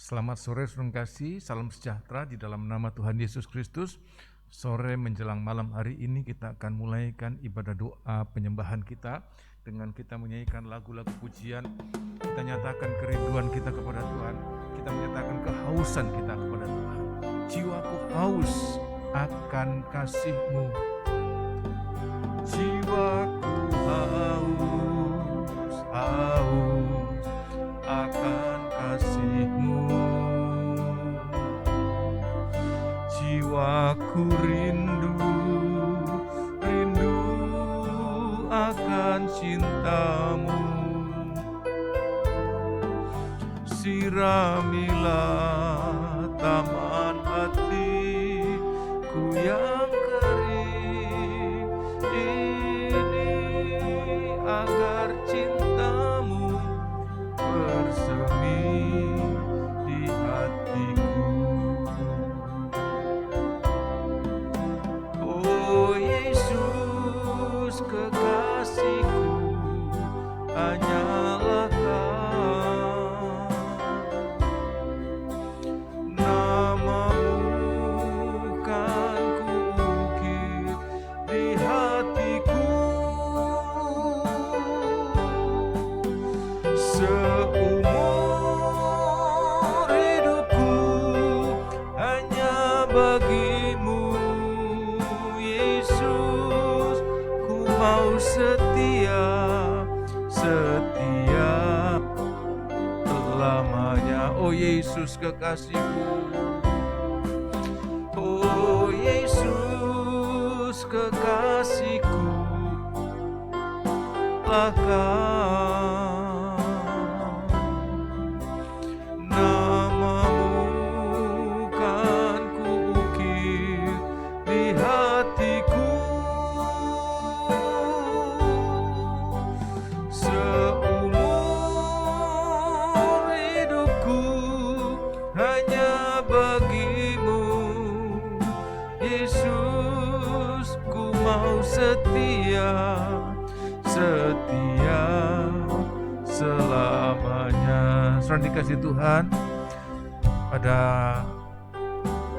Selamat sore, saudara kasih, salam sejahtera di dalam nama Tuhan Yesus Kristus. Sore menjelang malam hari ini kita akan mulaikan ibadah doa penyembahan kita dengan kita menyanyikan lagu-lagu pujian. Kita nyatakan kerinduan kita kepada Tuhan, kita menyatakan kehausan kita kepada Tuhan. Jiwaku haus akan kasih-Mu, jiwaku haus akan kasih-Mu. Jiwaku rindu akan cinta-Mu. Siramilah taman hatiku yang kering ini, agar cinta-Mu bersemi di hatiku. Oh Yesus kekasihku, hanyalah Kau. Nama-Mu kan kuukir di hatiku. Seumur hidupku hanya bagi-Mu, Yesus, ku mau setia selamanya. Oh Yesus kekasihku, oh Yesus kekasihku, lah Kau. Nama-Mu kan kuukir di hatiku. Seumur hidupku hanya bagi-Mu, Yesus, ku mau setia selamanya. Saudara dikasih Tuhan, pada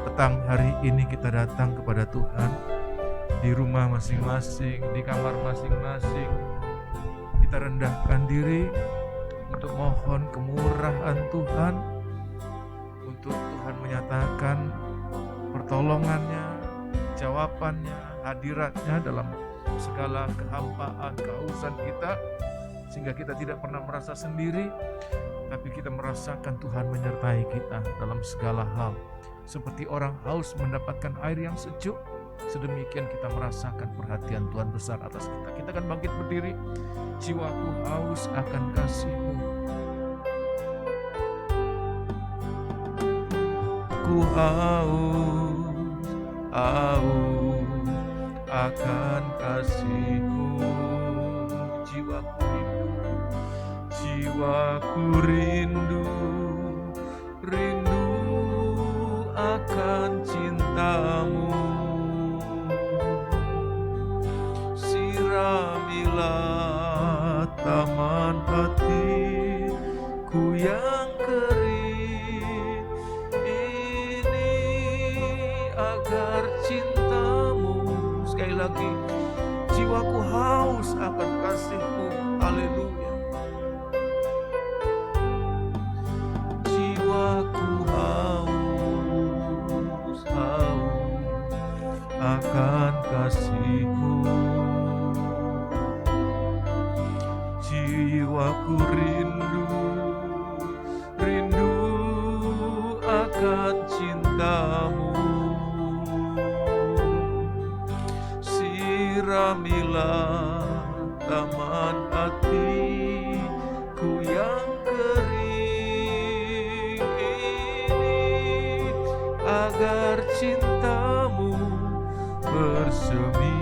petang hari ini kita datang kepada Tuhan di rumah masing-masing, di kamar masing-masing. Kita rendahkan diri untuk mohon kemurahan Tuhan, untuk Tuhan menyatakan pertolongannya, jawabannya, hadiratnya dalam segala kehampaan, kehausan kita, sehingga kita tidak pernah merasa sendiri, tapi kita merasakan Tuhan menyertai kita dalam segala hal. Seperti orang haus mendapatkan air yang sejuk, sedemikian kita merasakan perhatian Tuhan besar atas kita. Kita akan bangkit berdiri. Jiwaku haus akan kasih-Mu, ku haus akan kasih-Mu. Jiwaku rindu akan cinta-Mu. Siramilah taman hatiku yang kering ini, agar cinta-Mu. Sekali lagi, jiwaku haus akan kasih-Mu. Haleluya. Jiwaku haus akan kasih-Mu. Jiwaku rindu akan cinta-Mu. Siramilah taman hatiku yang kering ini, agar cinta-Mu bersemi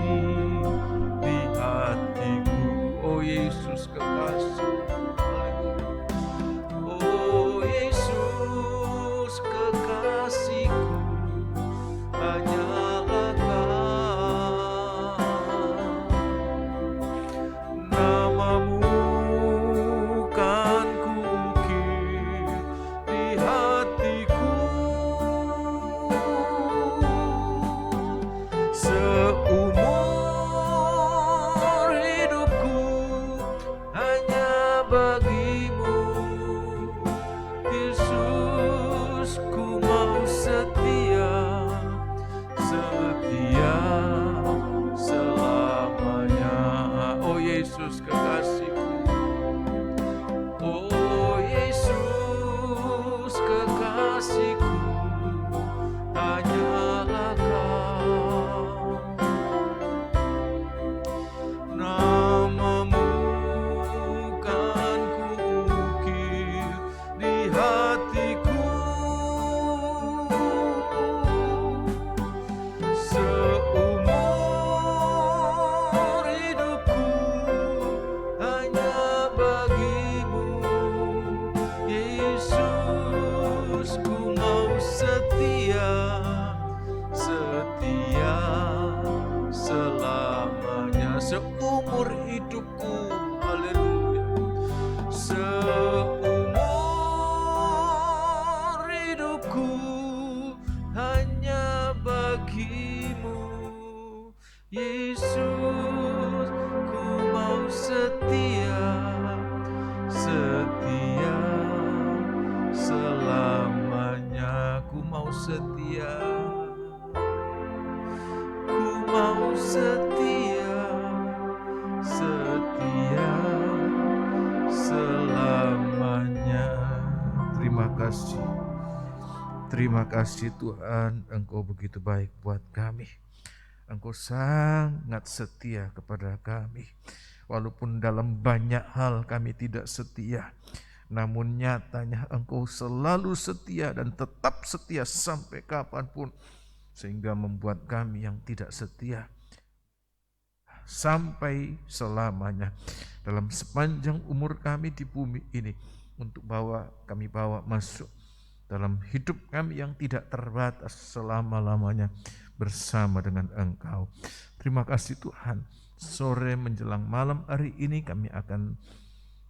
di hatiku. Oh Yesus kekasih, oh Yesus kekasihku, hanyalah Kau. Nama-Mu kan kuukir di hatiku. seumur hidupku. Haleluya. Seumur hidupku hanya bagimu, Yesus. Ku mau setia, setia selamanya. Ku mau setia, ku mau setia, setia selamanya. Terima kasih Tuhan, Engkau begitu baik buat kami. Engkau sangat setia kepada kami. Walaupun dalam banyak hal kami tidak setia, namun nyatanya Engkau selalu setia dan tetap setia sampai kapanpun, sehingga membuat kami yang tidak setia sampai selamanya dalam sepanjang umur kami di bumi ini, untuk kami bawa masuk dalam hidup kami yang tidak terbatas selama-lamanya bersama dengan Engkau. Terima kasih Tuhan. Sore menjelang malam hari ini kami akan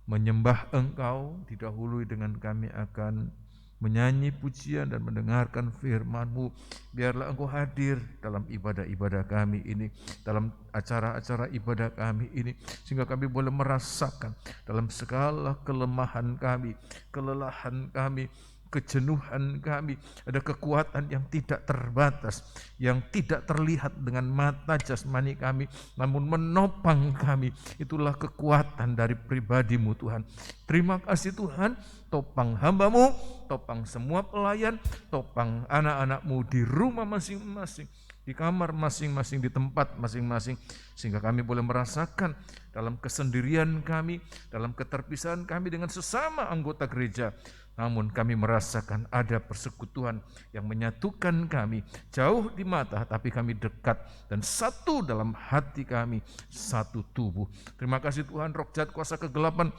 menyembah Engkau, didahului dengan kami akan menyanyi pujian dan mendengarkan firman-Mu. Biarlah Engkau hadir dalam ibadah-ibadah kami ini, dalam acara-acara ibadah kami ini, sehingga kami boleh merasakan dalam segala kelemahan kami, kelelahan kami, kejenuhan kami, ada kekuatan yang tidak terbatas, yang tidak terlihat dengan mata jasmani kami, namun menopang kami. Itulah kekuatan dari pribadi-Mu Tuhan. Terima kasih Tuhan, topang hamba-Mu, topang semua pelayan, topang anak-anak-Mu di rumah masing-masing, di kamar masing-masing, di tempat masing-masing, sehingga kami boleh merasakan dalam kesendirian kami, dalam keterpisahan kami dengan sesama anggota gereja, namun kami merasakan ada persekutuan yang menyatukan kami, jauh di mata tapi kami dekat, dan satu dalam hati kami, satu tubuh. Terima kasih Tuhan, roh jahat kuasa kegelapan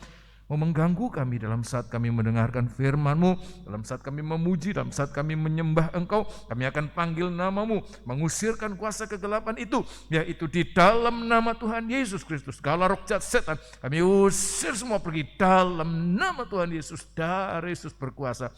mau mengganggu kami dalam saat kami mendengarkan firman-Mu, dalam saat kami memuji, dalam saat kami menyembah Engkau. Kami akan panggil nama-Mu, mengusirkan kuasa kegelapan itu, yaitu di dalam nama Tuhan Yesus Kristus. Segala roh jahat setan kami usir semua pergi dalam nama Tuhan Yesus. Darah Yesus berkuasa.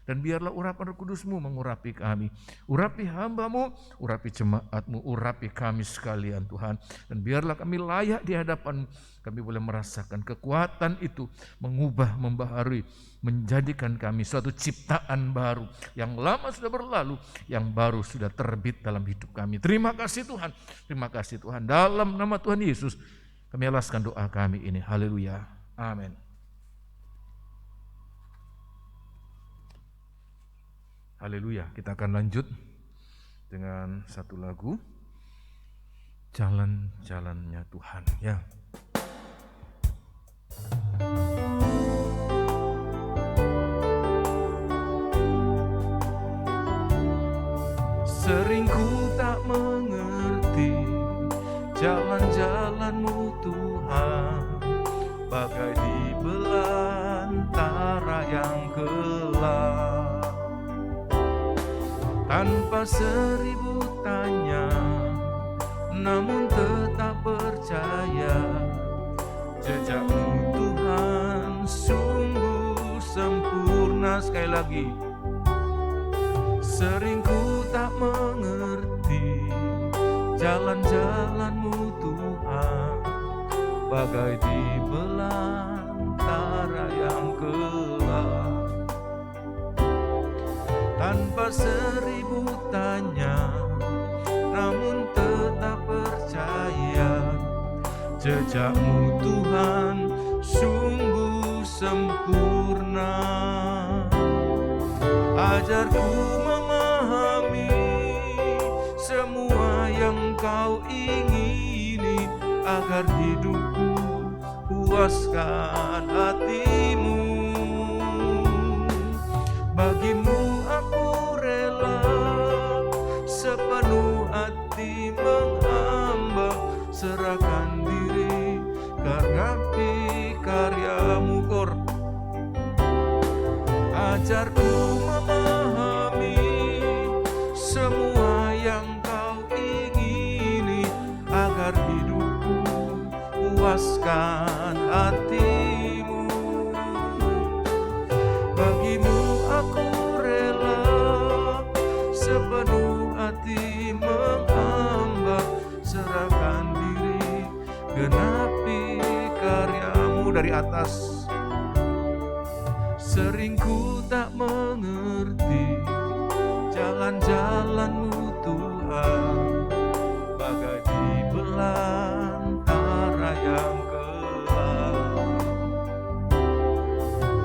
Dan biarlah urapan Roh Kudus-Mu mengurapi kami, urapi hamba-Mu, urapi jemaat-Mu, urapi kami sekalian Tuhan. Dan biarlah kami layak di hadapan, kami boleh merasakan kekuatan itu mengubah, membaharui, menjadikan kami suatu ciptaan baru. Yang lama sudah berlalu, yang baru sudah terbit dalam hidup kami. Terima kasih Tuhan, terima kasih Tuhan. Dalam nama Tuhan Yesus kami alaskan doa kami ini. Haleluya, amin. Haleluya, kita akan lanjut dengan satu lagu, Jalan-jalannya Tuhan, ya. Sering ku tak mengerti jalan-jalan-Mu Tuhan, bagai di belantara yang gelap. Tanpa seribu tanya, namun tetap percaya, jejak-Mu Tuhan sungguh sempurna. Sekali lagi, sering ku tak mengerti jalan-jalan-Mu Tuhan, bagai di belantara yang gelap. Tanpa seribu tanya, namun tetap percaya, jejak-Mu Tuhan sungguh sempurna. Ajarku memahami semua yang Kau ingini, agar hidupku puaskan hati-Mu. Bagi-Mu aku rela sepenuh hati menghamba, serahkan diri karena karya-Mu. Ajarku memahami semua yang Kau ingini, agar hidupku puaskan hatimu. Bagimu aku rela sepenuh hati menghamba, serahkan diri, genapi karyamu. Dari atas, sering ku tak mengerti jalan-jalan-Mu Tuhan, bagai di belantara yang gelap.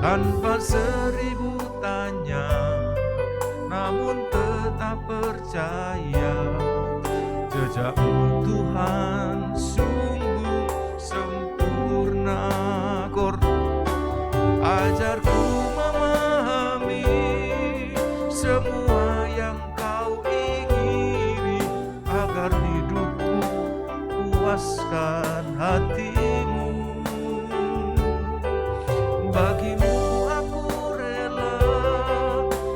Tanpa seribu tanya, namun tetap percaya, jejak-Mu Tuhan sungguh sempurna. Ajarku memahami semua yang Kau ingini, agar hidupku puaskan hati-Mu. Bagimu aku rela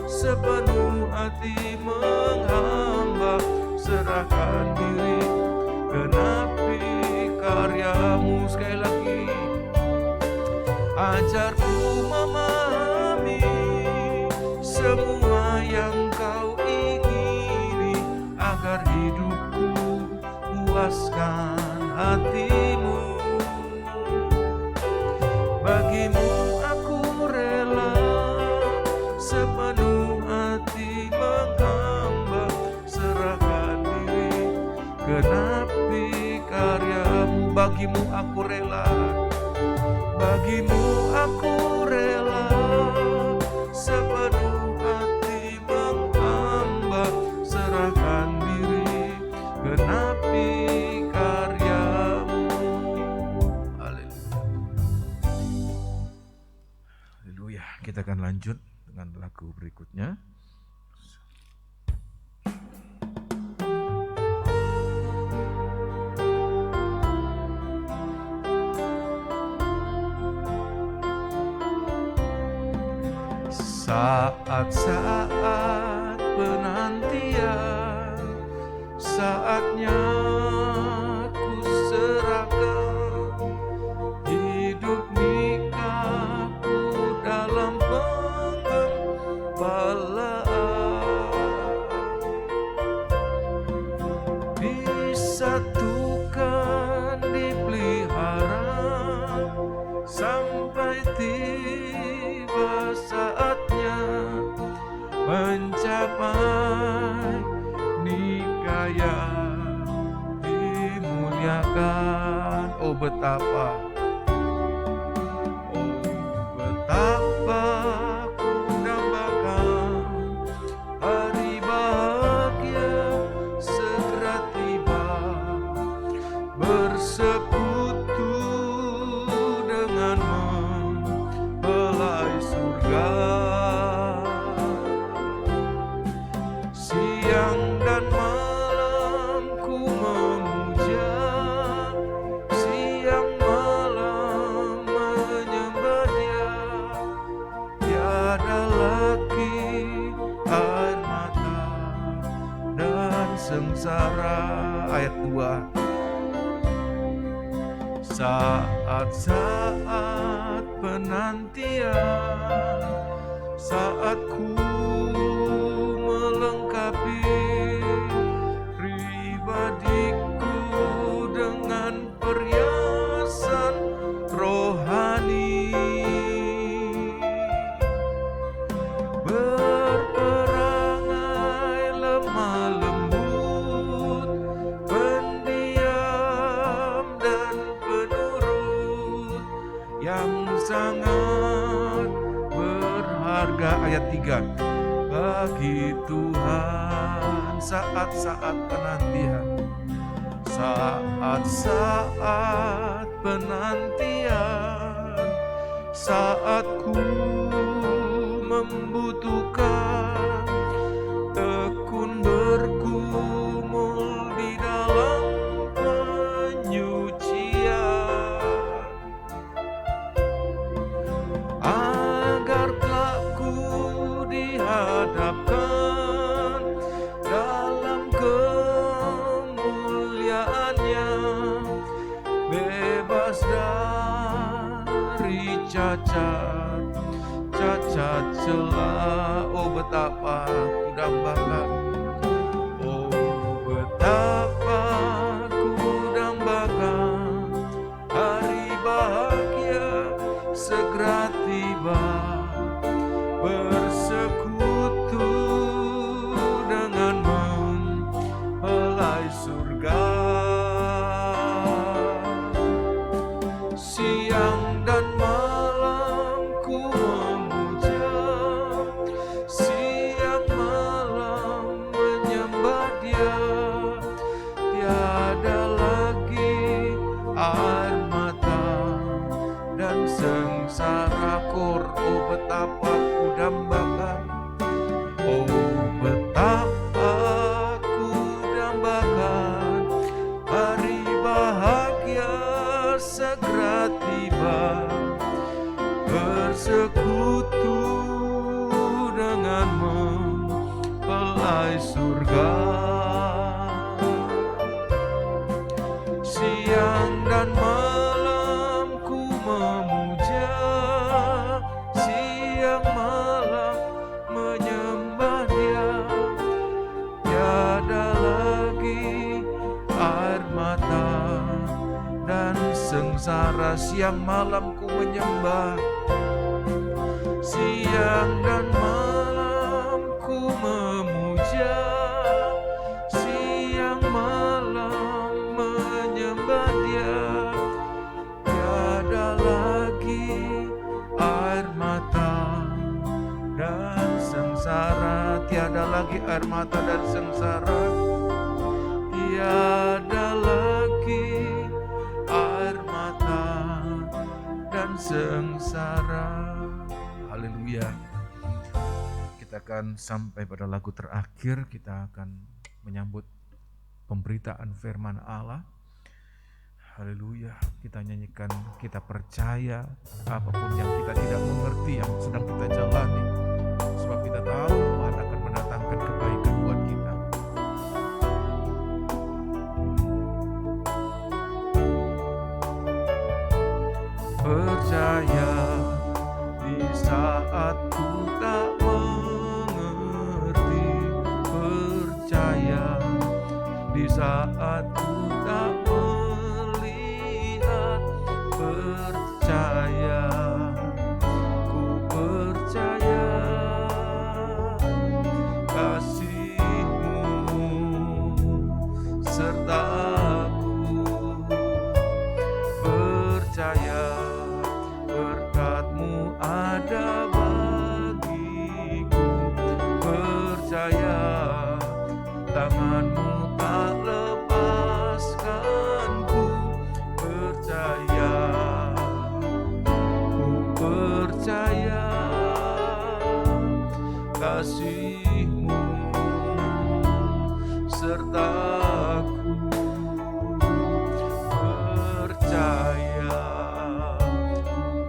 sepenuh hati menghamba, serahkan diri, genapi karyamu. Sekali lagi, ajarku memahami semua yang Kau ingini, agar hidupku puaskan hati-Mu. Bagimu aku rela sepenuh hati menghamba, serahkan diri, genapi karyamu. Bagimu aku rela, bagimu aku rela sepenuh hati menghamba, serahkan diri, genapi karyamu. Haleluya. Haleluya. Kita akan lanjut dengan lagu berikutnya. Saat-saat penantian, saatnya ku serahkan hidup nikahku dalam penggembalaan. Disatukan, dipelihara sampai tiba saatnya mencapai nikah yang dimuliakan. Oh betapa ku dambakan hari bahagia segera tiba, bersekutu dengan mempelai surga. Siang dan malam ku memuja, siang malam menyembah Dia. Tiada lagi air mata dan sengsara. Ayat 2. Saat-saat penantian, saat ku melengkapi pribadiku dengan perhiasan rohani, berperangai lemah lembut, pendiam dan penurut, yang sangat berharga. Ayat 3. Bagi Tuhan saat-saat penantian, saat-saat penantian, saat ku membutuhkan, tekun bergumul di dalam penyucian, agar kelak ku dihadapkan dalam kemuliaannya, bebas cacat, cacat celah. Oh betapa ku dambakan, oh betapa ku dambakan hari bahagia segera tiba, bersekutu dengan mempelai surga. Siang dan malam ku memuja, siang malam menyembah Dia. Tiada lagi air mata dan sengsara. Oh betapa ku dambakan, oh betapa ku dambakan hari bahagia segera tiba, bersekutu dengan mempelai surga. Siang dan malam ku memuja, siang malam menyembah Dia. Tiada lagi air mata dan sengsara. Siang malam ku menyembah, siang dan malam ku memuja, siang malam menyembah Dia. Tiada lagi air mata dan sengsara. Tiada lagi air mata dan sengsara. Tiada lagi air mata dan sengsara. Haleluya. Kita akan sampai pada lagu terakhir. Kita akan menyambut pemberitaan firman Allah. Haleluya. Kita nyanyikan, kita percaya apapun yang kita tidak mengerti, yang sedang kita jalani, sebab kita tahu Tuhan akan mendatangkan kebaikan buat kita. Percaya di saat ku tak mengerti, percaya di saat ku tak melihat, percaya, ku percaya kasih-Mu sertaku, percaya berkat-Mu ada bagiku, percaya tangan-Mu tak lepaskanku, percaya, ku percaya kasih-Mu sertaku, percaya,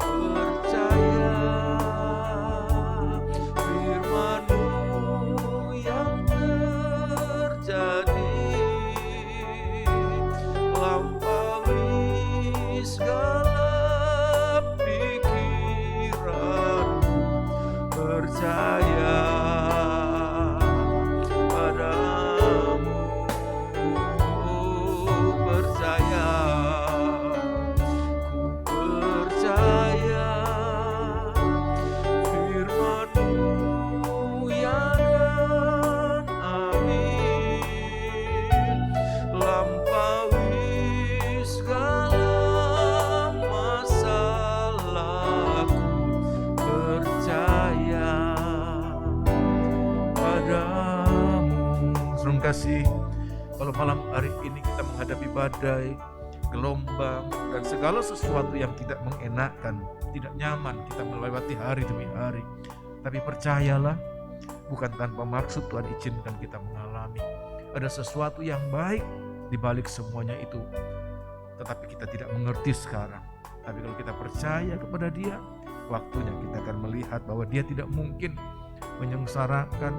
percaya firman-Mu yang terjadi, lampaui segala pikiranku, percaya padamu, percaya, ku percaya firman-Mu ya dan amin, lampaui segala masalahku, percaya padamu. Terima kasih. Kalau malam hari ini kita menghadapi badai, gelombang, dan segala sesuatu yang tidak mengenakan, tidak nyaman, kita melewati hari demi hari. Tapi percayalah, bukan tanpa maksud Tuhan izinkan kita mengalami. Ada sesuatu yang baik di balik semuanya itu, tetapi kita tidak mengerti sekarang. Tapi kalau kita percaya kepada Dia, waktunya kita akan melihat bahwa Dia tidak mungkin menyengsarakan,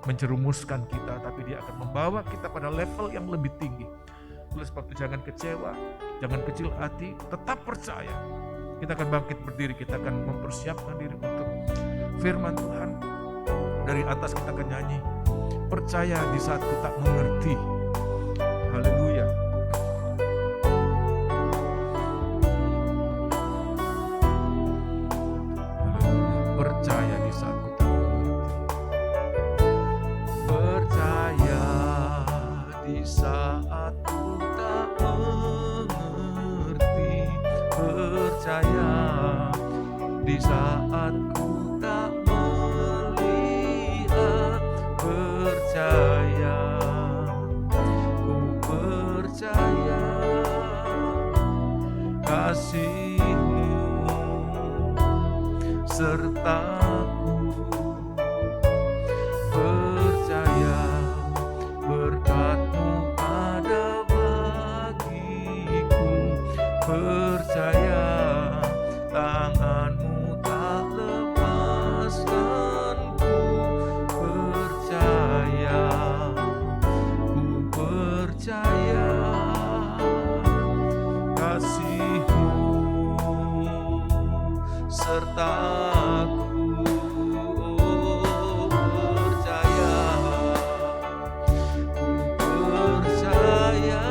menjerumuskan kita, tapi Dia akan membawa kita pada level yang lebih tinggi. Oleh sebab itu jangan kecewa, jangan kecil hati, tetap percaya Kita akan bangkit berdiri, kita akan mempersiapkan diri untuk firman Tuhan. Dari atas kita akan nyanyi, percaya di saat ku tak mengerti. Haleluya. Percaya di saat ku tak mengerti. Percaya di saat ku tak mengerti. Percaya di saat ku tak melihat. Percaya, ku percaya kasih-Mu sertaku, percaya berkat-Mu ada bagiku, percaya tangan-Mu tak lepaskanku, percaya, ku percaya kasih-Mu sertaku, percaya, ku percaya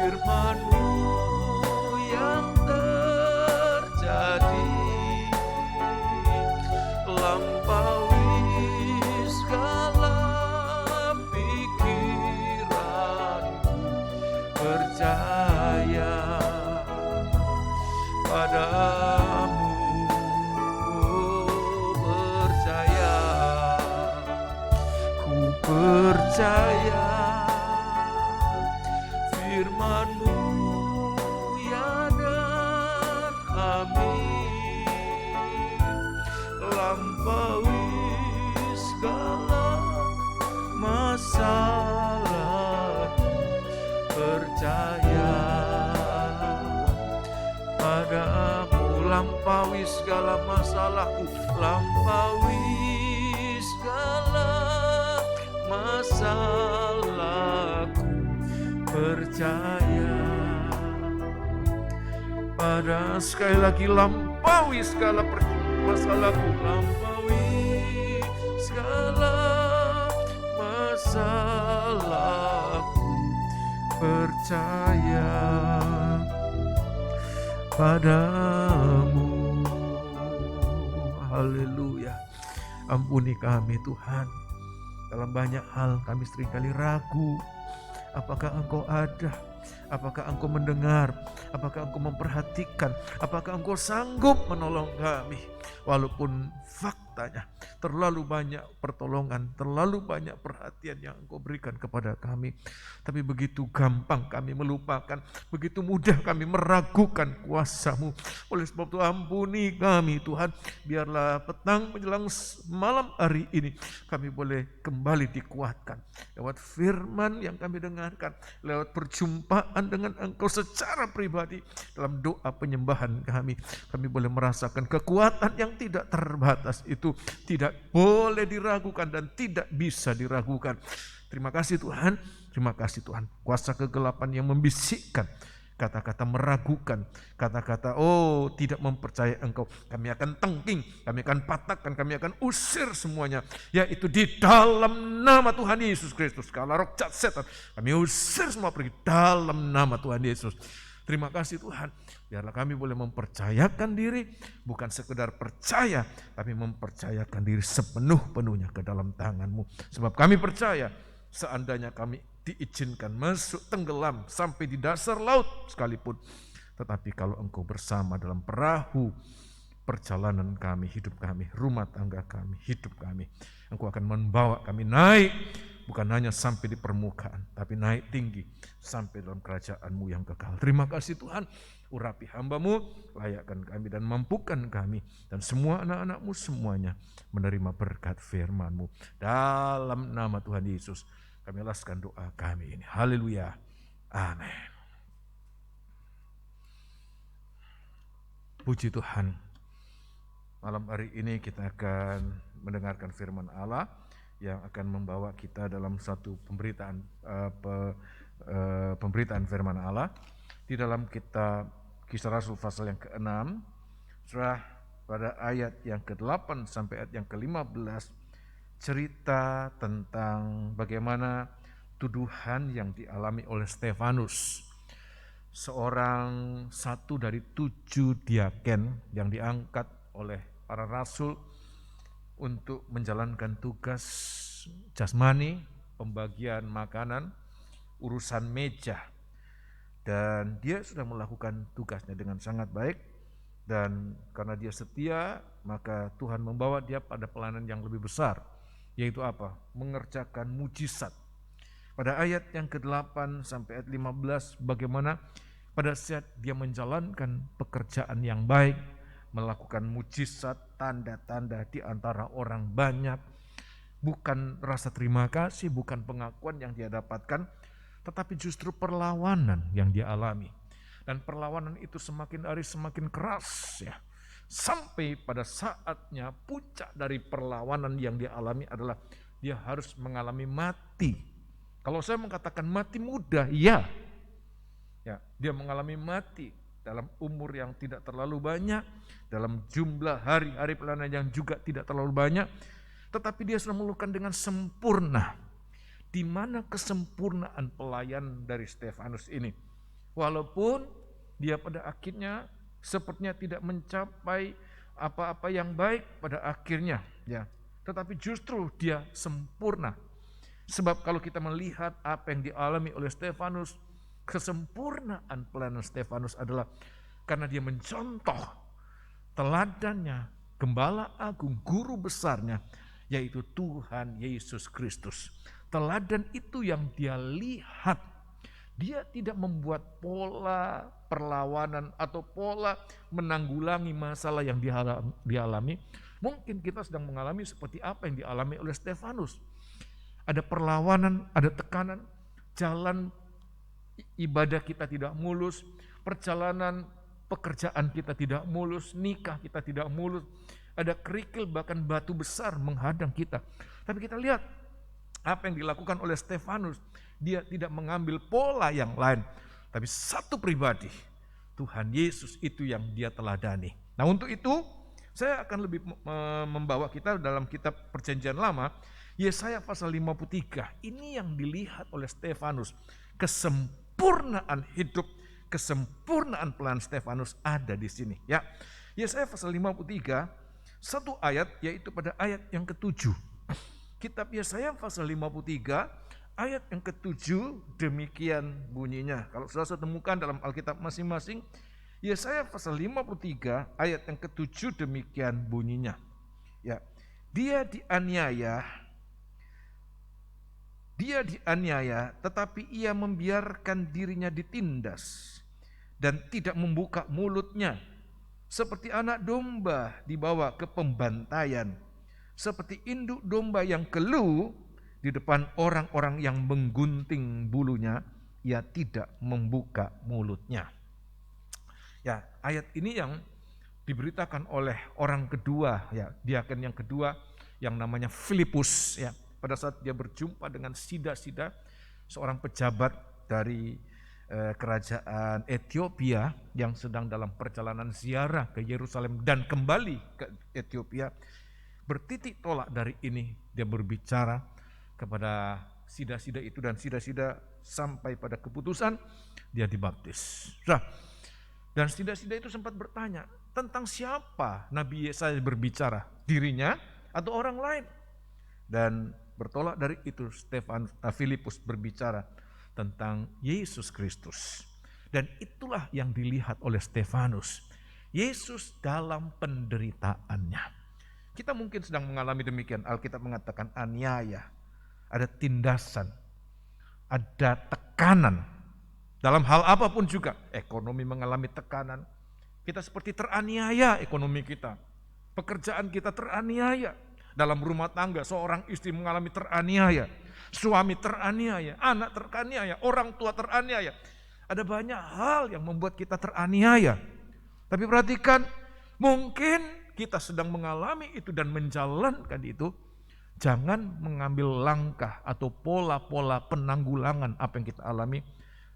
firman-Mu yang terjadi, lampaui segala pikiranku, percaya percaya firman-Mu ya dan amin, lampaui segala masalah, percaya padamu, lampaui segala masalahku, lampaui segala masalahku, percaya pada, sekali lagi, lampaui segala masalahku, lampaui segala masalahku, percaya padamu. Haleluya. Ampuni kami Tuhan, dalam banyak hal kami seringkali ragu. Apakah Engkau ada? Apakah Engkau mendengar? Apakah Engkau memperhatikan? Apakah Engkau sanggup menolong kami? Walaupun faktanya terlalu banyak pertolongan, terlalu banyak perhatian yang Engkau berikan kepada kami, tapi begitu gampang kami melupakan, begitu mudah kami meragukan kuasa-Mu. Oleh sebab itu ampuni kami Tuhan, biarlah petang menjelang malam hari ini kami boleh kembali dikuatkan lewat firman yang kami dengarkan, lewat perjumpaan dengan Engkau secara pribadi dalam doa penyembahan kami. Kami boleh merasakan kekuatan yang tidak terbatas itu tidak boleh diragukan dan tidak bisa diragukan. Terima kasih Tuhan, terima kasih Tuhan. Kuasa kegelapan yang membisikkan, kata-kata meragukan, kata-kata tidak mempercayai Engkau, kami akan tengking, kami akan patahkan, kami akan usir semuanya, yaitu di dalam nama Tuhan Yesus Kristus. Kalau roh jahat setan, kami usir semua pergi dalam nama Tuhan Yesus. Terima kasih Tuhan, biarlah kami boleh mempercayakan diri, bukan sekedar percaya, tapi mempercayakan diri sepenuh-penuhnya ke dalam tangan-Mu. Sebab kami percaya, seandainya kami diizinkan masuk tenggelam sampai di dasar laut sekalipun, tetapi kalau Engkau bersama dalam perahu perjalanan kami, hidup kami, rumah tangga kami, hidup kami, Engkau akan membawa kami naik, bukan hanya sampai di permukaan, tapi naik tinggi sampai dalam kerajaan-Mu yang kekal. Terima kasih Tuhan, urapi hamba-Mu, layakkan kami dan mampukan kami, dan semua anak-anak-Mu semuanya menerima berkat firman-Mu. Dalam nama Tuhan Yesus, kami alaskan doa kami ini. Haleluya. Amin. Puji Tuhan. Malam hari ini kita akan mendengarkan firman Allah yang akan membawa kita dalam satu pemberitaan firman Allah di dalam kitab Kisah Rasul pasal yang ke-6, surah pada ayat yang ke-8 sampai ayat yang ke-15, cerita tentang bagaimana tuduhan yang dialami oleh Stefanus, satu dari 7 diaken yang diangkat oleh para rasul untuk menjalankan tugas jasmani, pembagian makanan, urusan meja. Dan dia sudah melakukan tugasnya dengan sangat baik, dan karena dia setia, maka Tuhan membawa dia pada pelayanan yang lebih besar, yaitu apa? Mengerjakan mujizat. Pada ayat yang ke-8 sampai ayat 15, bagaimana pada saat dia menjalankan pekerjaan yang baik, melakukan mujizat, tanda-tanda di antara orang banyak, bukan rasa terima kasih, bukan pengakuan yang dia dapatkan, tetapi justru perlawanan yang dia alami. Dan perlawanan itu semakin hari semakin keras ya. Sampai pada saatnya puncak dari perlawanan yang dia alami adalah dia harus mengalami mati. Kalau saya mengatakan mati muda, ya, dia mengalami mati dalam umur yang tidak terlalu banyak, dalam jumlah hari-hari pelayanan yang juga tidak terlalu banyak, tetapi dia sudah melakukan dengan sempurna. Di mana kesempurnaan pelayan dari Stefanus ini? Walaupun dia pada akhirnya sepertinya tidak mencapai apa-apa yang baik pada akhirnya, ya, tetapi justru dia sempurna. Sebab kalau kita melihat apa yang dialami oleh Stefanus, kesempurnaan pelayanan Stefanus adalah karena dia mencontoh teladannya Gembala Agung, guru besarnya, yaitu Tuhan Yesus Kristus. Teladan itu yang dia lihat. Dia tidak membuat pola perlawanan atau pola menanggulangi masalah yang dialami. Mungkin kita sedang mengalami seperti apa yang dialami oleh Stefanus. Ada perlawanan, ada tekanan, jalan ibadah kita tidak mulus, perjalanan pekerjaan kita tidak mulus, nikah kita tidak mulus, ada kerikil bahkan batu besar menghadang kita. Tapi kita lihat apa yang dilakukan oleh Stefanus, dia tidak mengambil pola yang lain, tapi satu pribadi, Tuhan Yesus itu yang dia teladani. Nah untuk itu saya akan lebih membawa kita dalam kitab Perjanjian Lama, Yesaya pasal 53. Ini yang dilihat oleh Stefanus, kesempurnaan hidup, kesempurnaan pelayanan Stefanus ada di sini. Ya, Yesaya pasal 53, satu ayat yaitu pada ayat yang ke-7. Kitab Yesaya pasal 53 ayat yang ke-7 demikian bunyinya. Kalau saudara temukan dalam Alkitab masing-masing, Yesaya pasal 53 ayat yang ke-7 demikian bunyinya. Ya, dia dianiaya, tetapi ia membiarkan dirinya ditindas dan tidak membuka mulutnya. Seperti anak domba dibawa ke pembantaian, seperti induk domba yang keluh di depan orang-orang yang menggunting bulunya, ia tidak membuka mulutnya. Ya, ayat ini yang diberitakan oleh orang kedua, ya, diaken yang kedua yang namanya Filipus, ya. Pada saat dia berjumpa dengan Sida, seorang pejabat dari kerajaan Ethiopia yang sedang dalam perjalanan ziarah ke Yerusalem dan kembali ke Ethiopia, bertitik tolak dari ini dia berbicara kepada sida-sida itu, dan sida-sida sampai pada keputusan dia dibaptis. Nah, dan sida-sida itu sempat bertanya tentang siapa Nabi Yesaya berbicara, dirinya atau orang lain. Dan bertolak dari itu Filipus berbicara tentang Yesus Kristus. Dan itulah yang dilihat oleh Stefanus, Yesus dalam penderitaannya. Kita mungkin sedang mengalami demikian. Alkitab mengatakan aniaya, ada tindasan, ada tekanan. Dalam hal apapun juga, ekonomi mengalami tekanan. Kita seperti teraniaya ekonomi kita. Pekerjaan kita teraniaya. Dalam rumah tangga seorang istri mengalami teraniaya. Suami teraniaya, anak teraniaya, orang tua teraniaya. Ada banyak hal yang membuat kita teraniaya. Tapi perhatikan, mungkin kita sedang mengalami itu dan menjalankan itu. Jangan mengambil langkah atau pola-pola penanggulangan apa yang kita alami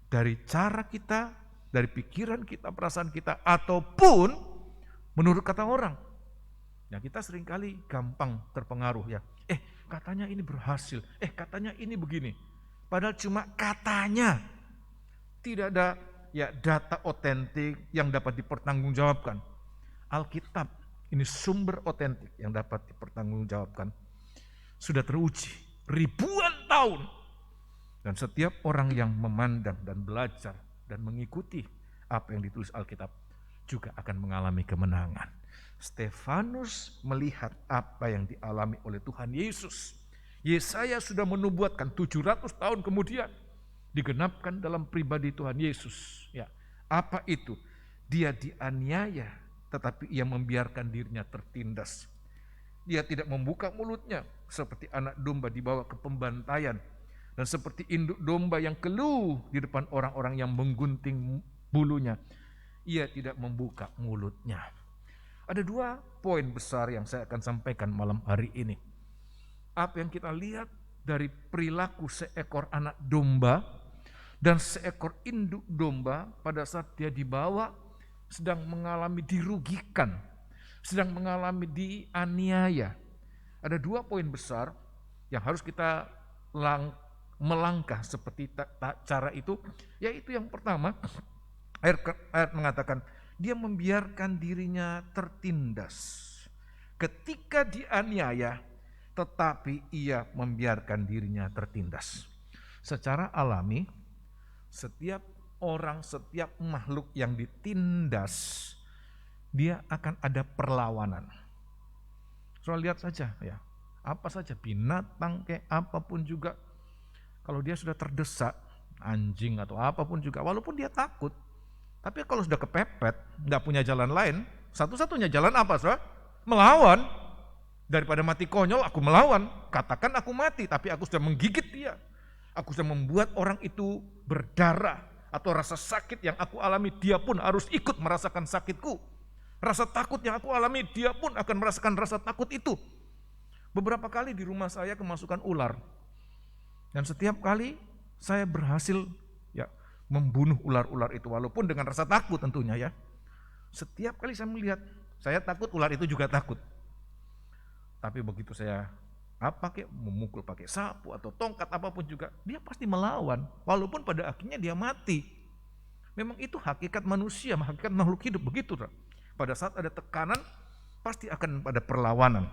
dari cara kita, dari pikiran kita, perasaan kita, ataupun menurut kata orang. Nah, kita seringkali gampang terpengaruh ya. Katanya ini berhasil, katanya ini begini. Padahal cuma katanya. Tidak ada ya data otentik yang dapat dipertanggungjawabkan. Alkitab ini sumber otentik yang dapat dipertanggungjawabkan. Sudah teruji ribuan tahun. Dan setiap orang yang memandang dan belajar dan mengikuti apa yang ditulis Alkitab juga akan mengalami kemenangan. Stefanus melihat apa yang dialami oleh Tuhan Yesus. Yesaya sudah menubuatkan 700 tahun kemudian digenapkan dalam pribadi Tuhan Yesus. Ya, apa itu? Dia dianiaya, tetapi ia membiarkan dirinya tertindas. Dia tidak membuka mulutnya seperti anak domba dibawa ke pembantaian, dan seperti induk domba yang keluh di depan orang-orang yang menggunting bulunya. Ia tidak membuka mulutnya. Ada 2 poin besar yang saya akan sampaikan malam hari ini. Apa yang kita lihat dari perilaku seekor anak domba dan seekor induk domba pada saat dia dibawa sedang mengalami dirugikan, sedang mengalami dianiaya. Ada 2 poin besar yang harus kita melangkah seperti cara itu, yaitu yang pertama, ayat mengatakan dia membiarkan dirinya tertindas. Ketika dianiaya, tetapi ia membiarkan dirinya tertindas. Secara alami, setiap orang, setiap makhluk yang ditindas, dia akan ada perlawanan. Soal lihat saja ya, apa saja binatang kayak apapun juga, kalau dia sudah terdesak, anjing atau apapun juga, walaupun dia takut, tapi kalau sudah kepepet, nggak punya jalan lain, satu-satunya jalan apa, saudara? Melawan. Daripada mati konyol, aku melawan. Katakan aku mati, tapi aku sudah menggigit dia. Aku sudah membuat orang itu berdarah, atau rasa sakit yang aku alami, dia pun harus ikut merasakan sakitku. Rasa takut yang aku alami, dia pun akan merasakan rasa takut itu. Beberapa kali di rumah saya kemasukan ular. Dan setiap kali saya berhasil ya membunuh ular-ular itu, walaupun dengan rasa takut tentunya ya. Setiap kali saya melihat, saya takut, ular itu juga takut. Tapi begitu saya memukul pakai sapu atau tongkat apapun juga, dia pasti melawan, walaupun pada akhirnya dia mati. Memang itu hakikat manusia, hakikat makhluk hidup begitu. Pada saat ada tekanan, pasti akan ada perlawanan.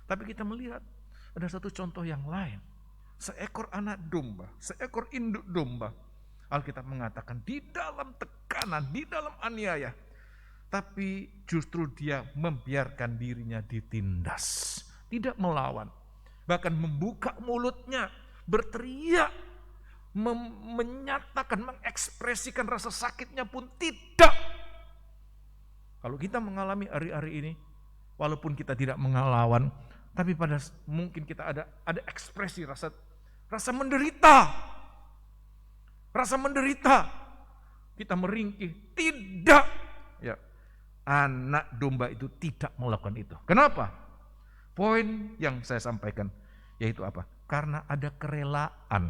Tapi kita melihat ada satu contoh yang lain. Seekor anak domba, seekor induk domba, Alkitab mengatakan di dalam tekanan, di dalam aniaya, tapi justru dia membiarkan dirinya ditindas, tidak melawan, bahkan membuka mulutnya, berteriak, menyatakan, mengekspresikan rasa sakitnya pun tidak. Kalau kita mengalami hari-hari ini, walaupun kita tidak melawan, tapi mungkin kita ada ekspresi rasa menderita. Rasa menderita, kita meringkih, tidak. Ya, anak domba itu tidak melakukan itu. Kenapa? Poin yang saya sampaikan yaitu apa? Karena ada kerelaan.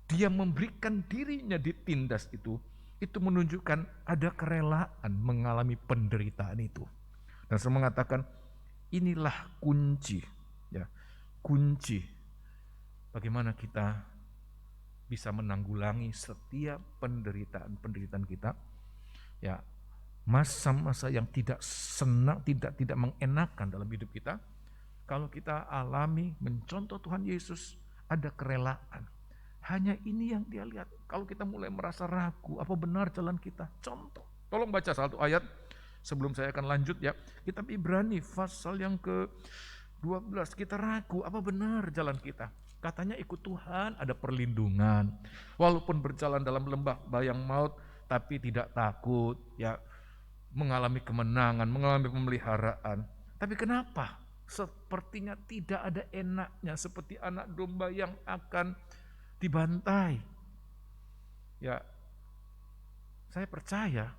Dia memberikan dirinya ditindas itu menunjukkan ada kerelaan mengalami penderitaan itu. Dan saya mengatakan inilah kunci, ya, kunci bagaimana kita bisa menanggulangi setiap penderitaan kita. Ya, masa-masa yang tidak senang, tidak mengenakan dalam hidup kita, kalau kita alami mencontoh Tuhan Yesus, ada kerelaan. Hanya ini yang dia lihat. Kalau kita mulai merasa ragu, apa benar jalan kita? Contoh. Tolong baca satu ayat sebelum saya akan lanjut ya. Kitab Ibrani pasal yang ke-12. Kita ragu, apa benar jalan kita? Katanya ikut Tuhan, ada perlindungan. Walaupun berjalan dalam lembah bayang maut, tapi tidak takut. Ya, mengalami kemenangan, mengalami pemeliharaan. Tapi kenapa? Sepertinya tidak ada enaknya, seperti anak domba yang akan dibantai. Ya, saya percaya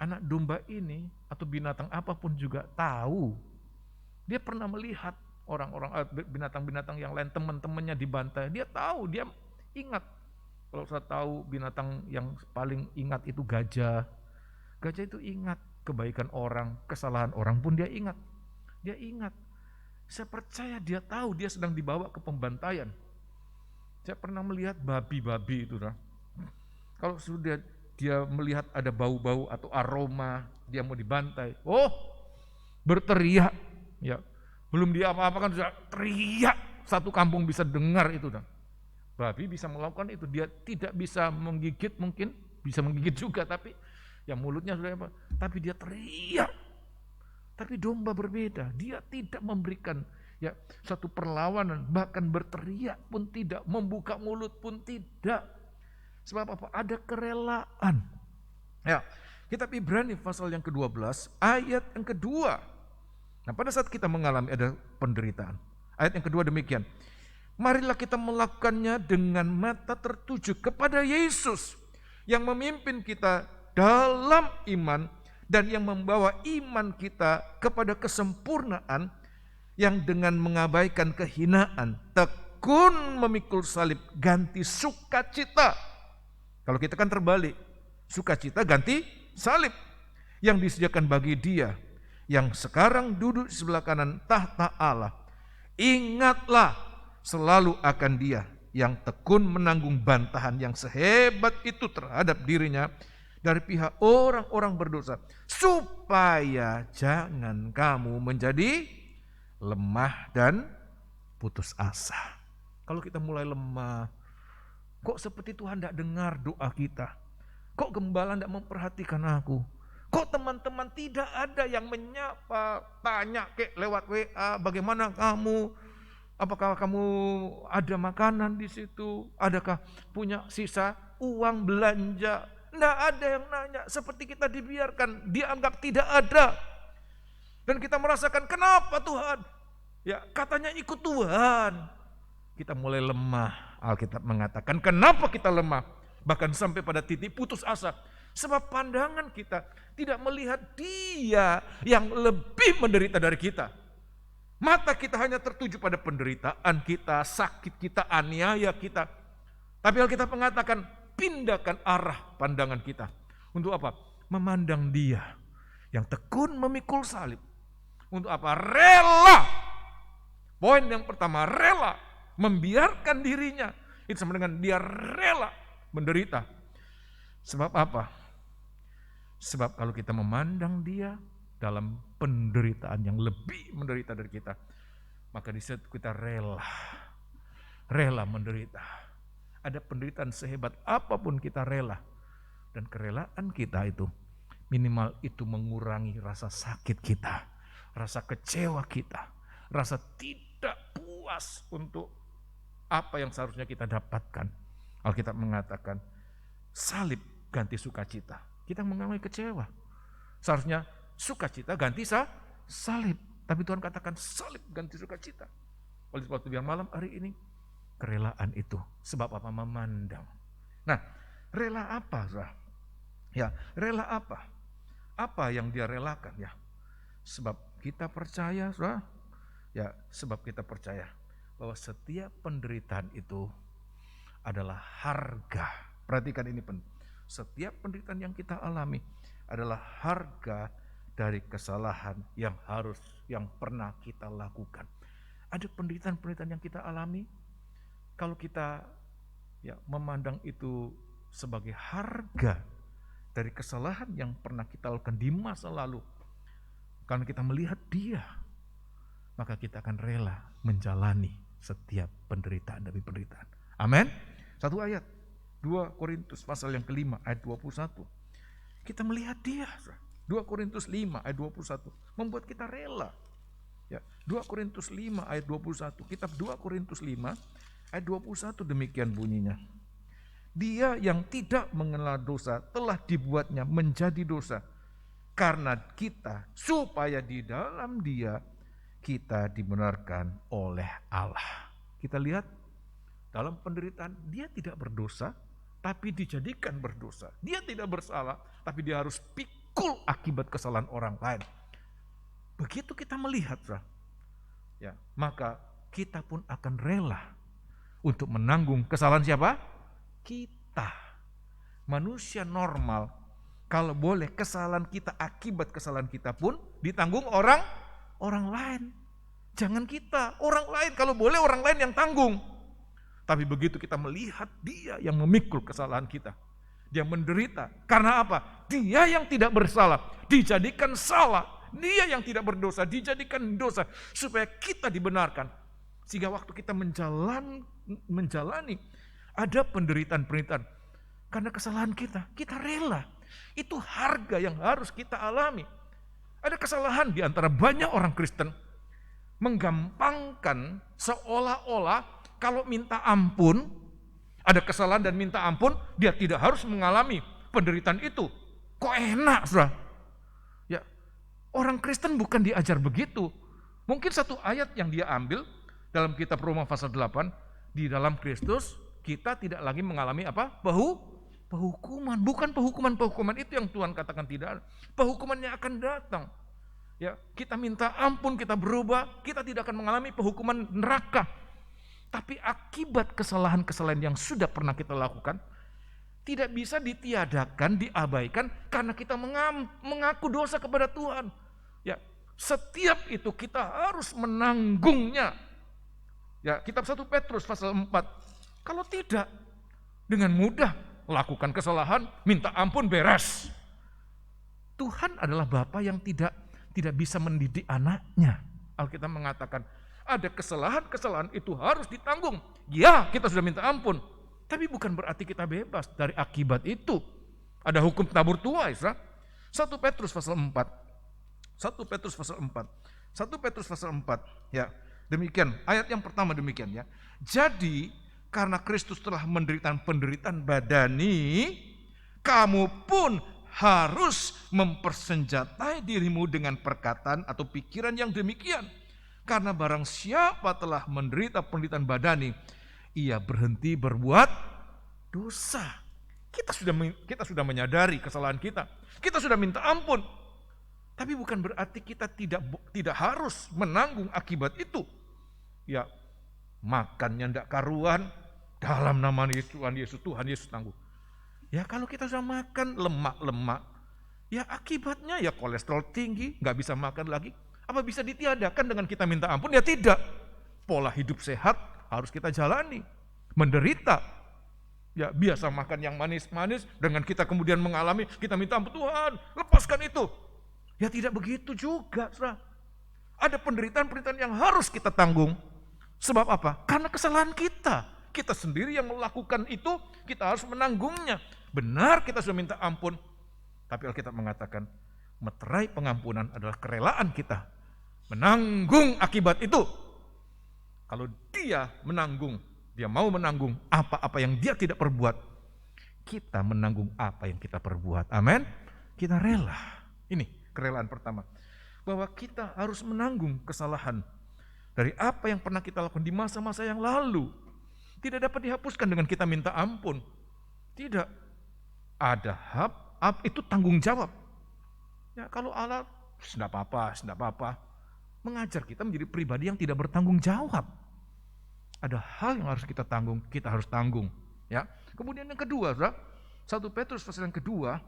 anak domba ini atau binatang apapun juga tahu. Dia pernah melihat orang-orang binatang-binatang yang lain, teman-temannya dibantai. Dia tahu, dia ingat. Kalau saya tahu binatang yang paling ingat itu gajah. Gajah itu ingat kebaikan orang, kesalahan orang pun dia ingat. Dia ingat. Saya percaya dia tahu dia sedang dibawa ke pembantaian. Saya pernah melihat babi-babi itu. Kalau sudah dia melihat ada bau-bau atau aroma, dia mau dibantai. Oh, berteriak. Ya, belum dia apa-apa kan sudah teriak. Satu kampung bisa dengar itu. Babi bisa melakukan itu. Dia tidak bisa menggigit, mungkin bisa menggigit juga, tapi ya mulutnya sudah apa? Tapi dia teriak. Tapi domba berbeda, dia tidak memberikan ya satu perlawanan, bahkan berteriak pun tidak, membuka mulut pun tidak. Sebab apa? Ada kerelaan. Ya, kitab Ibrani pasal yang ke-12, ayat yang kedua. Nah, pada saat kita mengalami ada penderitaan, ayat yang kedua demikian. Marilah kita melakukannya dengan mata tertuju kepada Yesus yang memimpin kita dalam iman dan yang membawa iman kita kepada kesempurnaan, yang dengan mengabaikan kehinaan tekun memikul salib ganti sukacita. Kalau kita kan terbalik, sukacita ganti salib yang disediakan bagi dia yang sekarang duduk di sebelah kanan tahta Allah. Ingatlah selalu akan dia yang tekun menanggung bantahan yang sehebat itu terhadap dirinya dari pihak orang-orang berdosa, supaya jangan kamu menjadi lemah dan putus asa. Kalau kita mulai lemah, kok seperti Tuhan tidak dengar doa kita? Kok gembala tidak memperhatikan aku? Kok teman-teman tidak ada yang menyapa, tanya lewat WA, bagaimana kamu? Apakah kamu ada makanan di situ? Adakah punya sisa uang belanja? Tidak ada yang nanya, seperti kita dibiarkan, dianggap tidak ada. Dan kita merasakan, kenapa Tuhan? Ya, katanya ikut Tuhan. Kita mulai lemah. Alkitab mengatakan, kenapa kita lemah? Bahkan sampai pada titik putus asa. Sebab pandangan kita tidak melihat Dia yang lebih menderita dari kita. Mata kita hanya tertuju pada penderitaan kita, sakit kita, aniaya kita. Tapi Alkitab mengatakan, pindahkan arah pandangan kita. Untuk apa? Memandang Dia yang tekun memikul salib. Untuk apa? Rela. Poin yang pertama, rela. Membiarkan dirinya. Itu sama dengan dia rela menderita. Sebab apa? Sebab kalau kita memandang Dia dalam penderitaan yang lebih menderita dari kita, maka di situ kita rela menderita. Ada penderitaan sehebat apapun kita rela. Dan kerelaan kita itu, minimal itu mengurangi rasa sakit kita, rasa kecewa kita, rasa tidak puas untuk apa yang seharusnya kita dapatkan. Alkitab mengatakan, salib ganti sukacita. Kita mengalami kecewa. Seharusnya sukacita ganti salib. Tapi Tuhan katakan salib ganti sukacita. Oleh sebab itu biar malam hari ini, kerelaan itu. Sebab apa? Memandang. Nah, rela apa? Ya, rela apa? Apa yang dia relakan? Ya, sebab kita percaya, ya, sebab kita percaya bahwa setiap penderitaan itu adalah harga. Perhatikan ini penting. Setiap penderitaan yang kita alami adalah harga dari kesalahan yang pernah kita lakukan. Ada penderitaan-penderitaan yang kita alami, Kalau kita memandang itu sebagai harga dari kesalahan yang pernah kita lakukan di masa lalu, karena kita melihat Dia, maka kita akan rela menjalani setiap penderitaan demi penderitaan. Amin. Satu ayat, 2 Korintus pasal yang kelima ayat 21. Kita melihat Dia. 2 Korintus 5 ayat 21 membuat kita rela. 2 Korintus 5 ayat 21. Kitab 2 Korintus 5 ayat 21 demikian bunyinya. Dia yang tidak mengenal dosa telah dibuatnya menjadi dosa karena kita, supaya di dalam Dia kita dibenarkan oleh Allah. Kita lihat dalam penderitaan dia tidak berdosa tapi dijadikan berdosa. Dia tidak bersalah tapi dia harus pikul akibat kesalahan orang lain. Begitu kita melihat, maka kita pun akan rela untuk menanggung kesalahan siapa? Kita. Manusia normal, kalau boleh kesalahan kita, akibat kesalahan kita pun ditanggung orang lain. Jangan kita, orang lain, kalau boleh orang lain yang tanggung. Tapi begitu kita melihat Dia yang memikul kesalahan kita, Dia menderita. Karena apa? Dia yang tidak bersalah dijadikan salah. Dia yang tidak berdosa dijadikan dosa supaya kita dibenarkan. Sehingga waktu kita menjalani ada penderitaan-penderitaan karena kesalahan kita rela. Itu harga yang harus kita alami. Ada kesalahan di antara banyak orang Kristen menggampangkan seolah-olah kalau minta ampun, ada kesalahan dan minta ampun, dia tidak harus mengalami penderitaan itu. Kok enak, saudara? Orang Kristen bukan diajar begitu. Mungkin satu ayat yang dia ambil dalam kitab Roma pasal 8, di dalam Kristus kita tidak lagi mengalami apa? Pehukuman. Bukan pehukuman itu yang Tuhan katakan tidak. Pehukumannya akan datang. Kita minta ampun, kita berubah, kita tidak akan mengalami pehukuman neraka. Tapi akibat kesalahan-kesalahan yang sudah pernah kita lakukan tidak bisa ditiadakan, diabaikan karena kita mengaku dosa kepada Tuhan. Setiap itu kita harus menanggungnya. Kitab 1 Petrus pasal 4. Kalau tidak, dengan mudah lakukan kesalahan, minta ampun, beres. Tuhan adalah Bapa yang tidak bisa mendidik anaknya. Alkitab mengatakan ada kesalahan-kesalahan itu harus ditanggung. Ya, kita sudah minta ampun, tapi bukan berarti kita bebas dari akibat itu. Ada hukum tabur tuai. 1 Petrus pasal 4. 1 Petrus pasal 4. 1 Petrus pasal 4. Demikian, ayat yang pertama demikian ya. Jadi, karena Kristus telah menderita penderitaan badani, kamu pun harus mempersenjatai dirimu dengan perkataan atau pikiran yang demikian. Karena barang siapa telah menderita penderitaan badani, ia berhenti berbuat dosa. Kita sudah menyadari kesalahan kita. Kita sudah minta ampun. Tapi bukan berarti kita tidak harus menanggung akibat itu. Makannya tidak karuan, dalam nama Tuhan Yesus tanggung. Kalau kita sudah makan lemak-lemak, akibatnya kolesterol tinggi, nggak bisa makan lagi. Apa bisa ditiadakan dengan kita minta ampun? Ya tidak. Pola hidup sehat harus kita jalani. Menderita, biasa makan yang manis-manis, dengan kita kemudian mengalami, kita minta ampun, Tuhan lepaskan itu. Tidak begitu juga, saudara. Ada penderitaan-penderitaan yang harus kita tanggung. Sebab apa? Karena kesalahan kita. Kita sendiri yang melakukan itu, kita harus menanggungnya. Benar kita sudah minta ampun, tapi Alkitab mengatakan meterai pengampunan adalah kerelaan kita menanggung akibat itu. Kalau dia menanggung, dia mau menanggung apa-apa yang dia tidak perbuat, kita menanggung apa yang kita perbuat. Amin. Kita rela. Ini kerelaan pertama, bahwa kita harus menanggung kesalahan dari apa yang pernah kita lakukan di masa-masa yang lalu. Tidak dapat dihapuskan dengan kita minta ampun. Tidak. Ada itu tanggung jawab. Kalau Allah, tidak apa-apa. Mengajar kita menjadi pribadi yang tidak bertanggung jawab. Ada hal yang harus kita tanggung, kita harus tanggung. Kemudian yang kedua, 1 Petrus pasal yang kedua,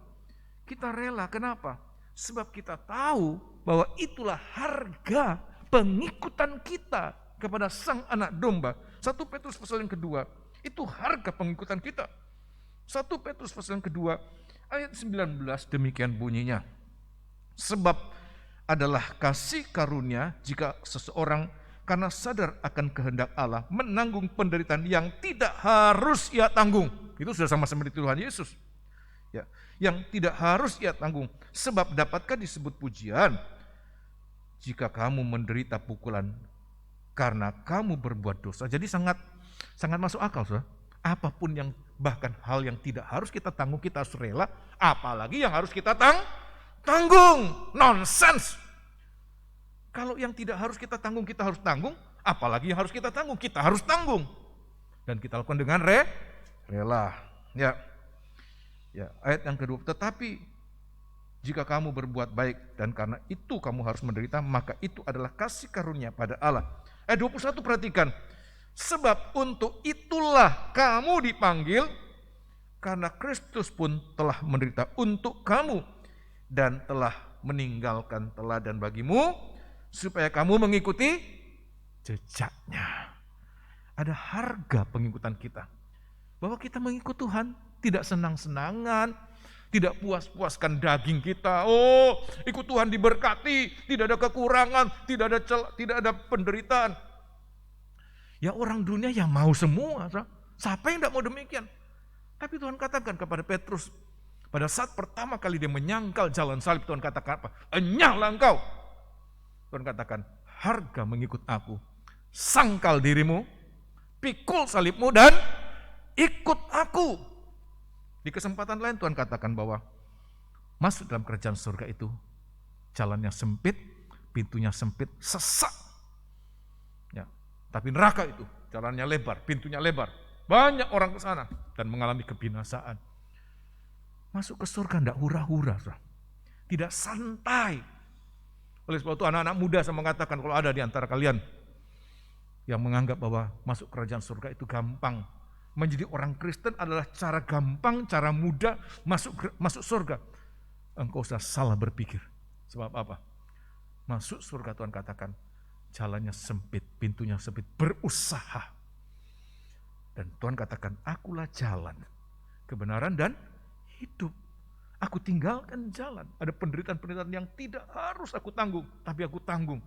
kita rela. Kenapa? Sebab kita tahu bahwa itulah harga pengikutan kita kepada Sang Anak Domba, 1 Petrus pasal yang kedua, itu harga pengikutan kita. 1 Petrus pasal yang kedua, ayat 19 demikian bunyinya. Sebab adalah kasih karunia jika seseorang karena sadar akan kehendak Allah menanggung penderitaan yang tidak harus ia tanggung. Itu sudah sama-sama di Tuhan Yesus. Ya, yang tidak harus ia tanggung. Sebab dapatkah disebut pujian jika kamu menderita pukulan karena kamu berbuat dosa. Jadi sangat masuk akal, saudara. Apapun yang bahkan hal yang tidak harus kita tanggung kita harus rela, apalagi yang harus kita tanggung. Nonsense. Kalau yang tidak harus kita tanggung kita harus tanggung, apalagi yang harus kita tanggung kita harus tanggung. Dan kita lakukan dengan rela. Ya, ayat yang kedua, tetapi jika kamu berbuat baik dan karena itu kamu harus menderita, maka itu adalah kasih karunia pada Allah. Ayat 21 perhatikan. Sebab untuk itulah kamu dipanggil, karena Kristus pun telah menderita untuk kamu dan telah meninggalkan teladan bagimu, supaya kamu mengikuti jejaknya. Ada harga pengikutan kita. Bahwa kita mengikut Tuhan tidak senang-senangan, tidak puas-puaskan daging kita. Oh, ikut Tuhan diberkati, tidak ada kekurangan, tidak ada penderitaan. Ya orang dunia yang mau semua. Siapa yang tidak mau demikian? Tapi Tuhan katakan kepada Petrus, pada saat pertama kali dia menyangkal jalan salib, Tuhan katakan apa? Enyahlah engkau. Tuhan katakan, harga mengikut aku. Sangkal dirimu, pikul salibmu dan ikut aku. Di kesempatan lain Tuhan katakan bahwa masuk dalam kerajaan surga itu jalannya sempit, pintunya sempit, sesak. Ya, tapi neraka itu jalannya lebar, pintunya lebar. Banyak orang ke sana dan mengalami kebinasaan. Masuk ke surga tidak hura-hura, tidak santai. Oleh sebab itu anak-anak muda saya mengatakan, kalau ada di antara kalian yang menganggap bahwa masuk kerajaan surga itu gampang, menjadi orang Kristen adalah cara gampang, cara mudah masuk surga, engkau sudah salah berpikir. Sebab apa? Masuk surga Tuhan katakan jalannya sempit, pintunya sempit, berusaha. Dan Tuhan katakan, akulah jalan, kebenaran dan hidup. Aku tinggalkan jalan. Ada penderitaan-penderitaan yang tidak harus aku tanggung, tapi aku tanggung.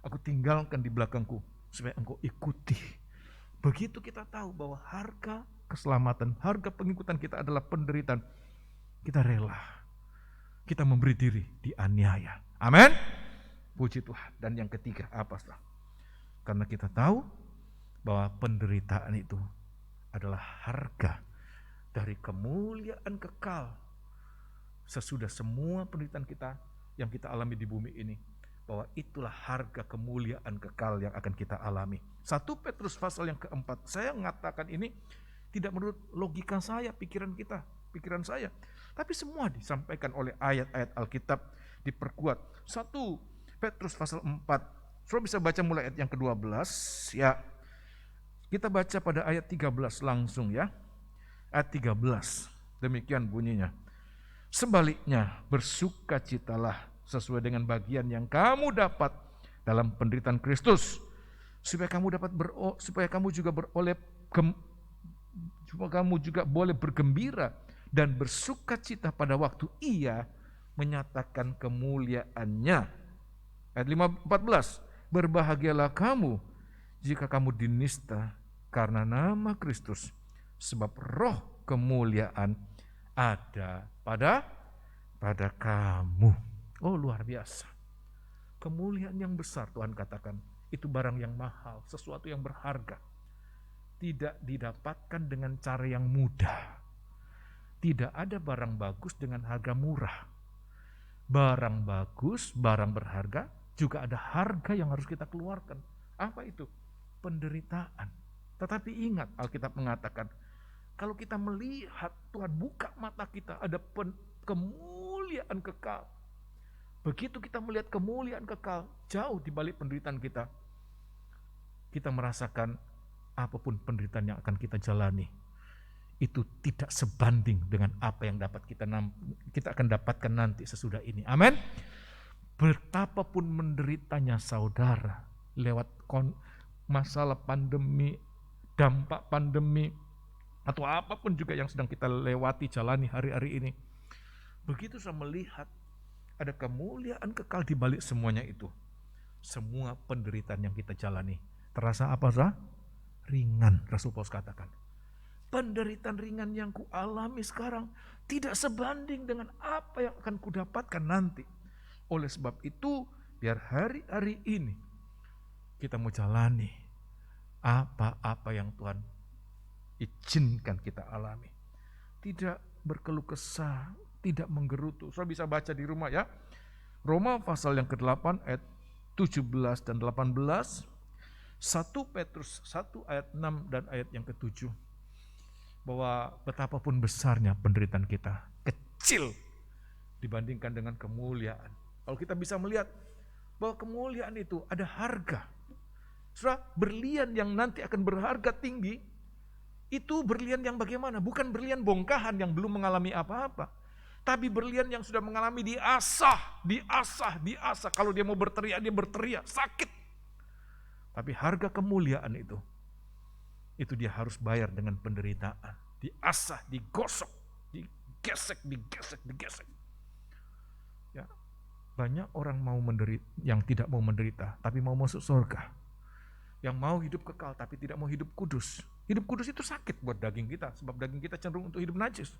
Aku tinggalkan di belakangku supaya engkau ikuti. Begitu kita tahu bahwa harga keselamatan, harga pengikutan kita adalah penderitaan, kita rela. Kita memberi diri dianiaya. Amin. Puji Tuhan. Dan yang ketiga apa, saudara? Karena kita tahu bahwa penderitaan itu adalah harga dari kemuliaan kekal. Sesudah semua penderitaan kita yang kita alami di bumi ini, bahwa itulah harga kemuliaan kekal yang akan kita alami. 1 Petrus pasal yang keempat, saya mengatakan ini tidak menurut logika saya, pikiran saya. Tapi semua disampaikan oleh ayat-ayat Alkitab diperkuat. 1 Petrus pasal 4, saudara bisa baca mulai ayat yang ke-12 ya. Kita baca pada ayat 13 langsung ya. Ayat 13, demikian bunyinya. Sebaliknya bersukacitalah sesuai dengan bagian yang kamu dapat dalam penderitaan Kristus, supaya kamu juga boleh bergembira dan bersukacita pada waktu Ia menyatakan kemuliaannya. Ayat 14, berbahagialah kamu jika kamu dinista karena nama Kristus, sebab roh kemuliaan ada pada kamu. Oh, luar biasa. Kemuliaan yang besar Tuhan katakan, itu barang yang mahal, sesuatu yang berharga. Tidak didapatkan dengan cara yang mudah. Tidak ada barang bagus dengan harga murah. Barang bagus, barang berharga, juga ada harga yang harus kita keluarkan. Apa itu? Penderitaan. Tetapi ingat, Alkitab mengatakan, kalau kita melihat Tuhan buka mata kita, ada kemuliaan kekal. Begitu kita melihat kemuliaan kekal jauh di balik penderitaan kita, kita merasakan apapun penderitaan yang akan kita jalani, itu tidak sebanding dengan apa yang dapat kita akan dapatkan nanti sesudah ini. Amin. Betapapun menderitanya saudara lewat masalah pandemi, dampak pandemi, atau apapun juga yang sedang kita lewati, jalani hari-hari ini. Begitu saya melihat ada kemuliaan kekal di balik semuanya itu. Semua penderitaan yang kita jalani terasa apa, saudara? Ringan, Rasul Paulus katakan. Penderitaan ringan yang kualami sekarang tidak sebanding dengan apa yang akan kudapatkan nanti. Oleh sebab itu, biar hari-hari ini kita mau jalani apa-apa yang Tuhan izinkan kita alami. Tidak berkeluh kesah, tidak menggerutu. Saudara bisa baca di rumah ya. Roma pasal yang ke-8 ayat 17 dan 18, 1 Petrus 1 ayat 6 dan ayat yang ke-7. Bahwa betapapun besarnya penderitaan kita, kecil dibandingkan dengan kemuliaan. Kalau kita bisa melihat bahwa kemuliaan itu ada harga. Saudara, berlian yang nanti akan berharga tinggi, itu berlian yang bagaimana? Bukan berlian bongkahan yang belum mengalami apa-apa. Tapi berlian yang sudah mengalami diasah. Kalau dia mau berteriak, dia berteriak, sakit. Tapi harga kemuliaan itu dia harus bayar dengan penderitaan. Diasah, digosok, digesek. Ya, banyak orang mau menderita, yang tidak mau menderita, tapi mau masuk surga. Yang mau hidup kekal, tapi tidak mau hidup kudus. Hidup kudus itu sakit buat daging kita, sebab daging kita cenderung untuk hidup najis.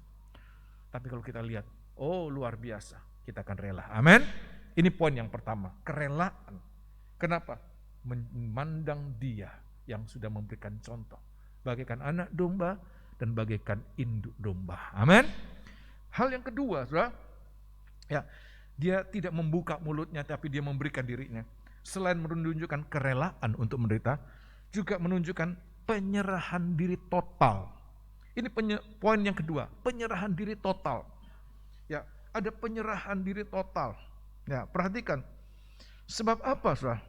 Tapi kalau kita lihat, oh luar biasa, kita akan rela. Amin. Ini poin yang pertama, kerelaan. Kenapa? Memandang Dia yang sudah memberikan contoh, bagaikan anak domba dan bagaikan induk domba. Amin. Hal yang kedua, saudara, ya, Dia tidak membuka mulutnya, tapi Dia memberikan dirinya. Selain menunjukkan kerelaan untuk menderita, juga menunjukkan penyerahan diri total. Ini poin yang kedua, penyerahan diri total. Ya, ada penyerahan diri total. Ya, perhatikan. Sebab apa, saudara?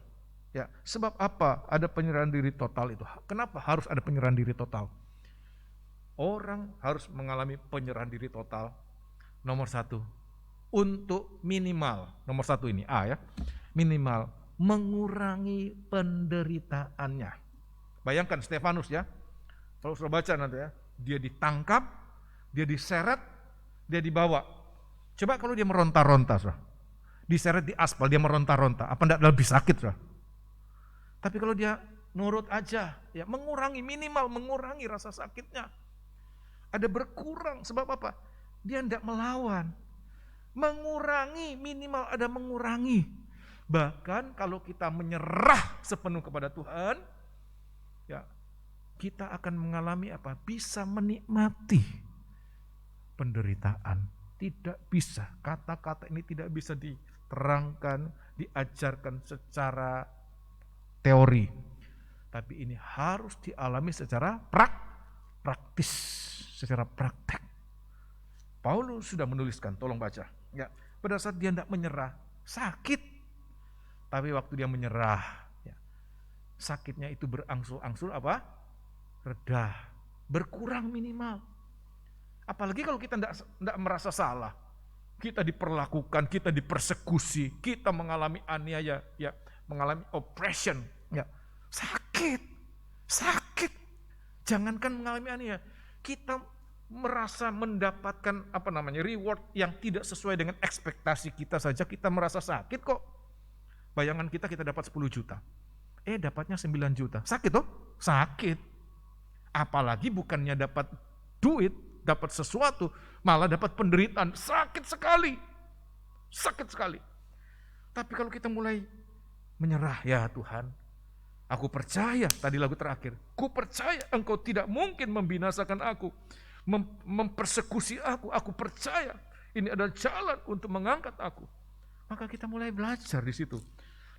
Ya, sebab apa ada penyerahan diri total itu? Kenapa harus ada penyerahan diri total? Orang harus mengalami penyerahan diri total. Nomor satu, untuk minimal, nomor satu ini A ya, minimal mengurangi penderitaannya. Bayangkan Stefanus ya, kalau sudah baca nanti ya, dia ditangkap, dia diseret, dia dibawa. Coba kalau dia meronta-ronta, saudara. Diseret di aspal, dia meronta-ronta, apa enggak lebih sakit, saudara? Tapi kalau dia nurut aja, ya mengurangi, minimal mengurangi rasa sakitnya. Ada berkurang, sebab apa? Dia enggak melawan. Mengurangi, minimal ada mengurangi. Bahkan kalau kita menyerah sepenuh kepada Tuhan, ya kita akan mengalami apa? Bisa menikmati penderitaan. Tidak bisa, kata-kata ini tidak bisa diterangkan, diajarkan secara teori. Tapi ini harus dialami secara praktis, secara praktek. Paulus sudah menuliskan, tolong baca. Ya, pada saat dia tidak menyerah, sakit. Tapi waktu dia menyerah, ya, sakitnya itu berangsur-angsur apa? Reda, berkurang minimal. Apalagi kalau kita tidak merasa salah, kita diperlakukan, kita dipersekusi, kita mengalami aniaya, ya, mengalami oppression, ya, sakit. Jangankan mengalami aniaya, kita merasa mendapatkan reward yang tidak sesuai dengan ekspektasi kita saja, kita merasa sakit kok. Bayangan kita dapat 10 juta, dapatnya 9 juta, sakit toh? Sakit. Apalagi bukannya dapat duit, dapat sesuatu, malah dapat penderitaan, sakit sekali. Tapi kalau kita mulai menyerah, ya Tuhan, aku percaya, tadi lagu terakhir, ku percaya Engkau tidak mungkin membinasakan aku, mempersekusi aku percaya ini adalah jalan untuk mengangkat aku. Maka kita mulai belajar di situ.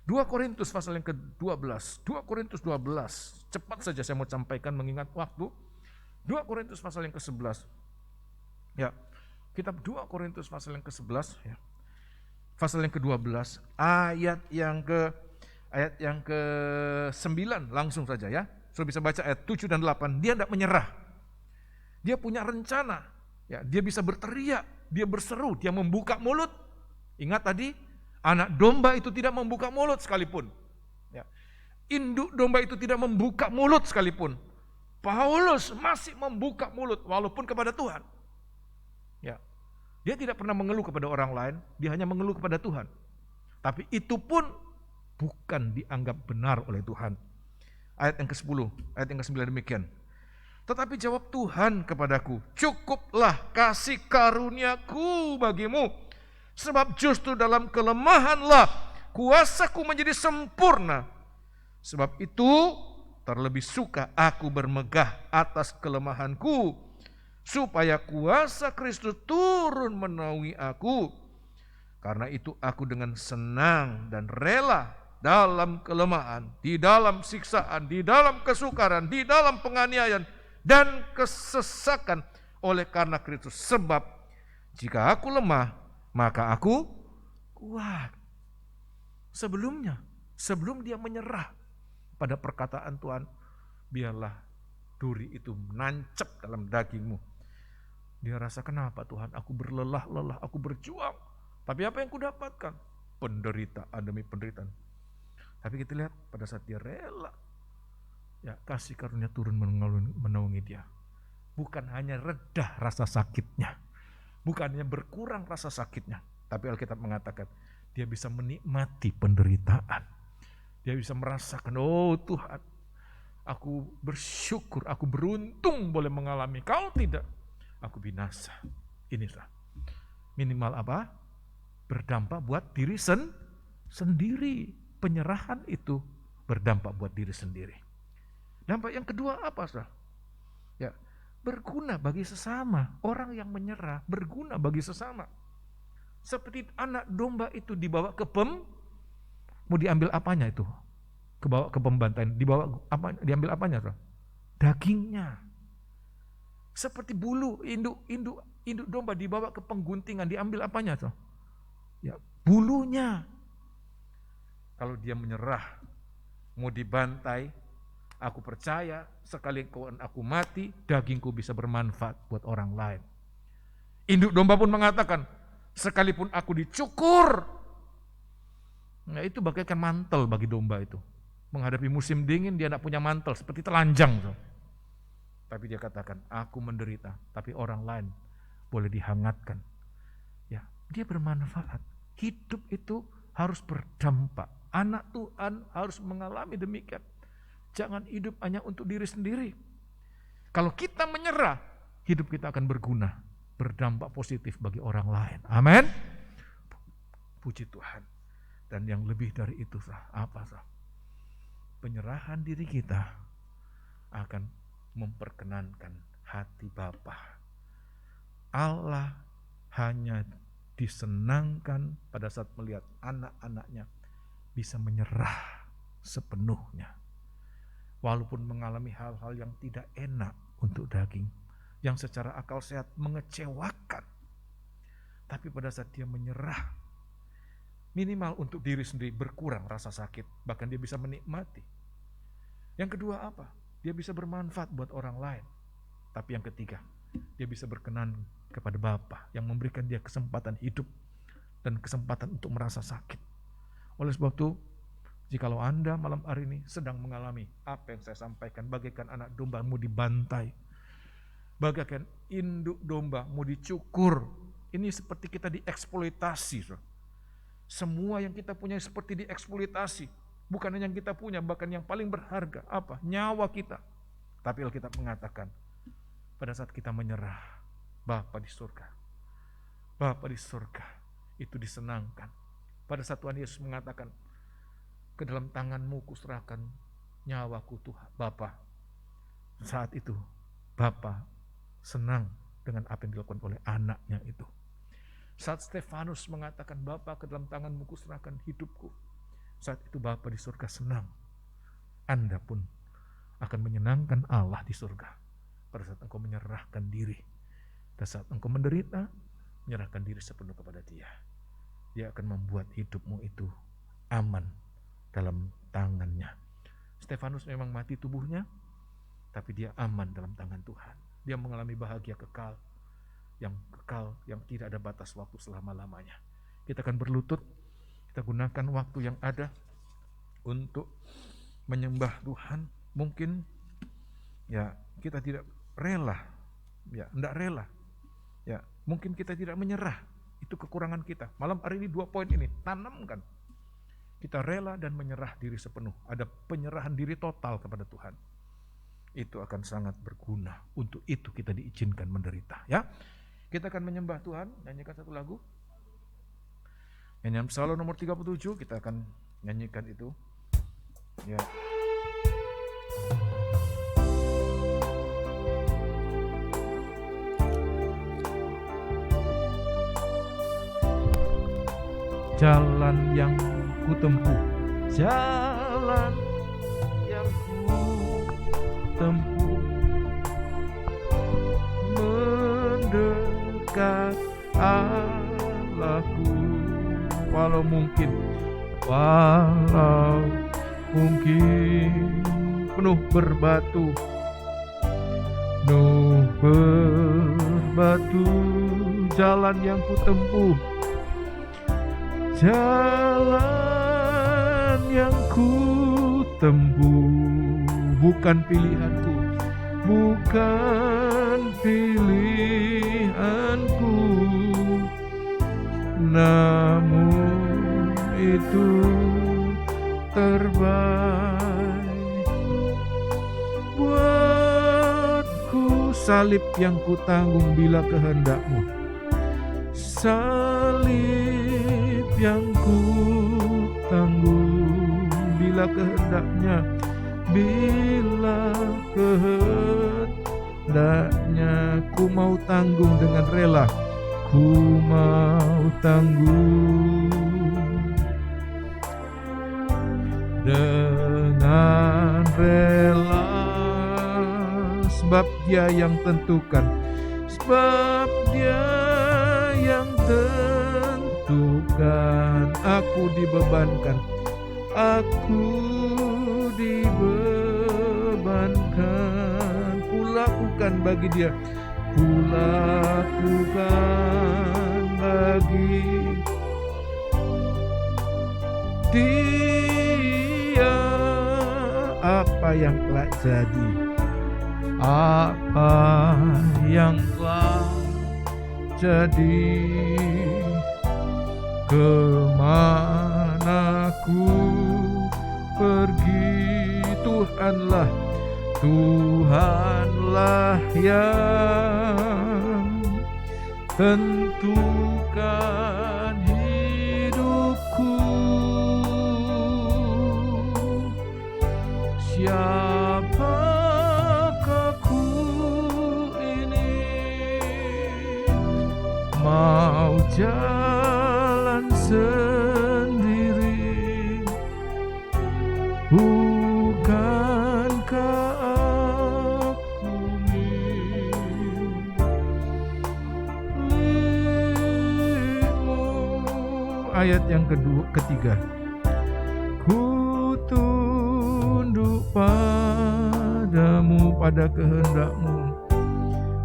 2 Korintus pasal yang ke-12, 2 Korintus 12, cepat saja saya mau sampaikan mengingat waktu. 2 Korintus pasal yang ke-11, ya, kitab 2 Korintus pasal yang ke-11, ya, pasal yang ke-12, ayat yang ke-9, langsung saja ya, sudah bisa baca ayat 7 dan 8, dia tidak menyerah, dia punya rencana, ya, dia bisa berteriak, dia berseru, dia membuka mulut. Ingat tadi, anak domba itu tidak membuka mulut sekalipun. Ya. Induk domba itu tidak membuka mulut sekalipun. Paulus masih membuka mulut walaupun kepada Tuhan. Ya. Dia tidak pernah mengeluh kepada orang lain, dia hanya mengeluh kepada Tuhan. Tapi itu pun bukan dianggap benar oleh Tuhan. Ayat yang ke-10, ayat yang ke-9 demikian. Tetapi jawab Tuhan kepadaku, cukuplah kasih karuniaku bagimu, sebab justru dalam kelemahanlah kuasaku menjadi sempurna. Sebab itu terlebih suka aku bermegah atas kelemahanku, supaya kuasa Kristus turun menaungi aku. Karena itu aku dengan senang dan rela dalam kelemahan, di dalam siksaan, di dalam kesukaran, di dalam penganiayaan dan kesesakan oleh karena Kristus. Sebab jika aku lemah, maka aku kuat. Sebelum dia menyerah pada perkataan Tuhan, biarlah duri itu menancap dalam dagingmu. Dia rasa, kenapa Tuhan, aku berlelah-lelah, aku berjuang. Tapi apa yang kudapatkan? Penderitaan demi penderitaan. Tapi kita lihat pada saat dia rela, ya kasih karunia turun menaungi dia. Bukan hanya reda rasa sakitnya, bukan hanya berkurang rasa sakitnya, tapi Alkitab mengatakan dia bisa menikmati penderitaan. Dia bisa merasakan, oh Tuhan, aku bersyukur, aku beruntung boleh mengalami. Kalau tidak, aku binasa. Inilah minimal apa? Berdampak buat diri sendiri. Penyerahan itu berdampak buat diri sendiri. Dampak yang kedua apa, saudara? Ya, berguna bagi sesama. Orang yang menyerah berguna bagi sesama. Seperti anak domba itu dibawa ke mau diambil apanya itu? Kebawa ke pembantaian, diambil apanya, saudara? Dagingnya. Seperti bulu induk domba dibawa ke pengguntingan, diambil apanya, saudara? Ya, bulunya. Kalau dia menyerah, mau dibantai, aku percaya sekalipun aku mati, dagingku bisa bermanfaat buat orang lain. Induk domba pun mengatakan, sekalipun aku dicukur, nah itu bagaikan mantel bagi domba itu. Menghadapi musim dingin, dia tidak punya mantel, seperti telanjang. Tapi dia katakan, aku menderita, tapi orang lain boleh dihangatkan. Ya, dia bermanfaat. Hidup itu harus berdampak. Anak Tuhan harus mengalami demikian. Jangan hidup hanya untuk diri sendiri. Kalau kita menyerah, hidup kita akan berguna, berdampak positif bagi orang lain. Amin. Puji Tuhan. Dan yang lebih dari itu, apa? Penyerahan diri kita akan memperkenankan hati Bapa. Allah hanya disenangkan pada saat melihat anak-anaknya bisa menyerah sepenuhnya. Walaupun mengalami hal-hal yang tidak enak untuk daging, yang secara akal sehat mengecewakan. Tapi pada saat dia menyerah, minimal untuk diri sendiri berkurang rasa sakit, bahkan dia bisa menikmati. Yang kedua apa? Dia bisa bermanfaat buat orang lain. Tapi yang ketiga, dia bisa berkenan kepada Bapa yang memberikan dia kesempatan hidup dan kesempatan untuk merasa sakit. Oleh sebab itu, jikalau Anda malam hari ini sedang mengalami apa yang saya sampaikan, bagaikan anak domba mau dibantai, bagaikan induk domba mau dicukur, ini seperti kita dieksploitasi. Semua yang kita punya seperti dieksploitasi. Bukan hanya yang kita punya, bahkan yang paling berharga, apa? Nyawa kita. Tapi Alkitab mengatakan, pada saat kita menyerah, Bapa di surga itu disenangkan. Pada saat Tuhan Yesus mengatakan, ke dalam tanganmu kuserahkan nyawaku Tuhan, Bapa. Saat itu, Bapa senang dengan apa yang dilakukan oleh anaknya itu. Saat Stefanus mengatakan, Bapa ke dalam tanganmu kuserahkan hidupku. Saat itu Bapa di surga senang. Anda pun akan menyenangkan Allah di surga. Pada saat engkau menyerahkan diri. Pada saat engkau menderita, menyerahkan diri sepenuh kepada Dia. Dia akan membuat hidupmu itu aman dalam tangannya. Stefanus memang mati tubuhnya, tapi dia aman dalam tangan Tuhan. Dia mengalami bahagia kekal, yang tidak ada batas waktu selama-lamanya. Kita akan berlutut, kita gunakan waktu yang ada untuk menyembah Tuhan. Mungkin ya kita tidak rela, ya tidak rela, ya mungkin kita tidak menyerah, itu kekurangan kita. Malam hari ini 2 poin ini tanamkan, kita rela dan menyerah diri sepenuh, ada penyerahan diri total kepada Tuhan. Itu akan sangat berguna. Untuk itu kita diizinkan menderita, ya. Kita akan menyembah Tuhan, nyanyikan satu lagu. Nyanyian Psalm nomor 37, kita akan nyanyikan itu. Ya. Jalan yang kutempuh, jalan yang kutempuh, mendekat Allahku. Walau mungkin penuh berbatu, jalan yang kutempuh, jalan yang kutempuh, bukan pilihanku, namun itu terbaik buatku. Salib yang kutanggung bila kehendak-Mu, salib yang kutanggung bila kehendak-Nya, bila kehendaknya. Ku mau tanggung dengan rela, ku mau tanggung dengan rela, sebab Dia yang tentukan, sebab Dia yang tentukan. Aku dibebankan, ku lakukan bagi Dia, ku lakukan bagi Dia. Apa yang telah jadi, apa yang telah jadi, kemana ku pergi, Tuhanlah yang tentukan hidupku. Siapakah ku ini, mau jalan sendiri, bukankah aku milikmu. Ayat yang ketiga, ku tunduk padamu, pada kehendak-Mu,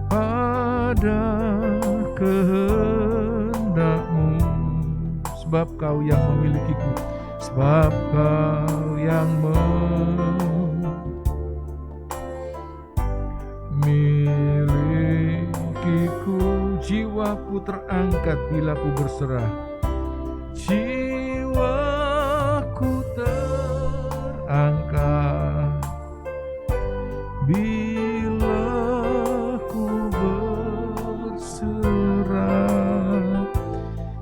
pada kehendak-Mu, sebab Kau yang memilikiku, sebab Kau yang memilikiku. Jiwaku terangkat bila ku berserah, jiwaku terangkat bila ku berserah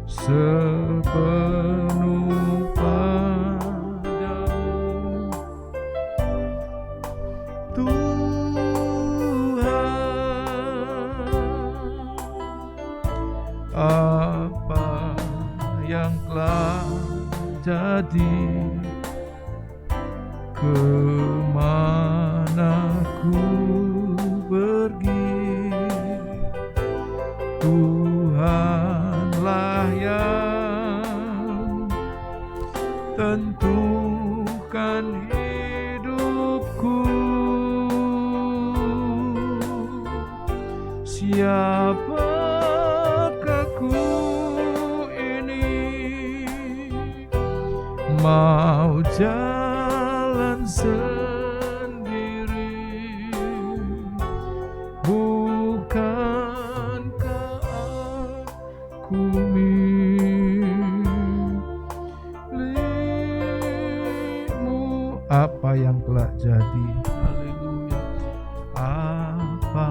sepenuh padamu, Tuhan. Apa yang telah jadi, kemana ku pergi, Tuhanlah yang tentukan hidupku. Siapakah ku ini, mau jalan sendiri, apa yang telah jadi. Haleluya. Apa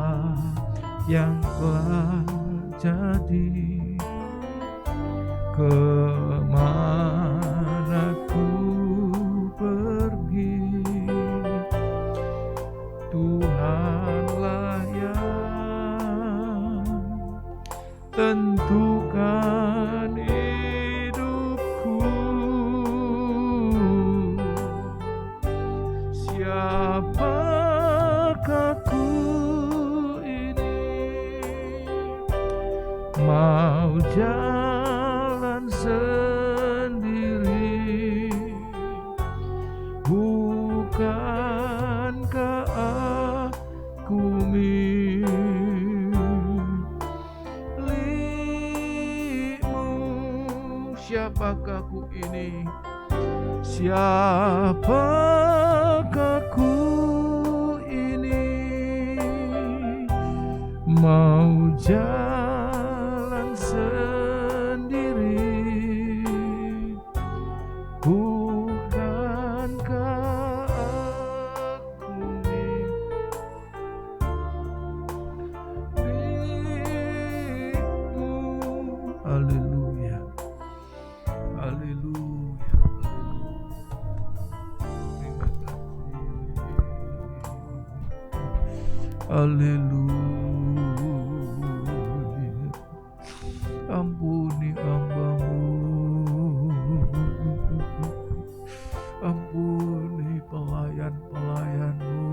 yang telah jadi, kemana ku pergi, Tuhanlah yang tentukan hidupku. Siapakah ku ini, mau jalan sendiri, bukankah aku milikmu? Siapakah ku ini, siapakah ku ini, mau jalan sendiri, bukankah aku milikmu? Haleluya, haleluya, terima kasih. Haleluya. Ampuni hamba-Mu, ampuni pelayan-pelayan-Mu,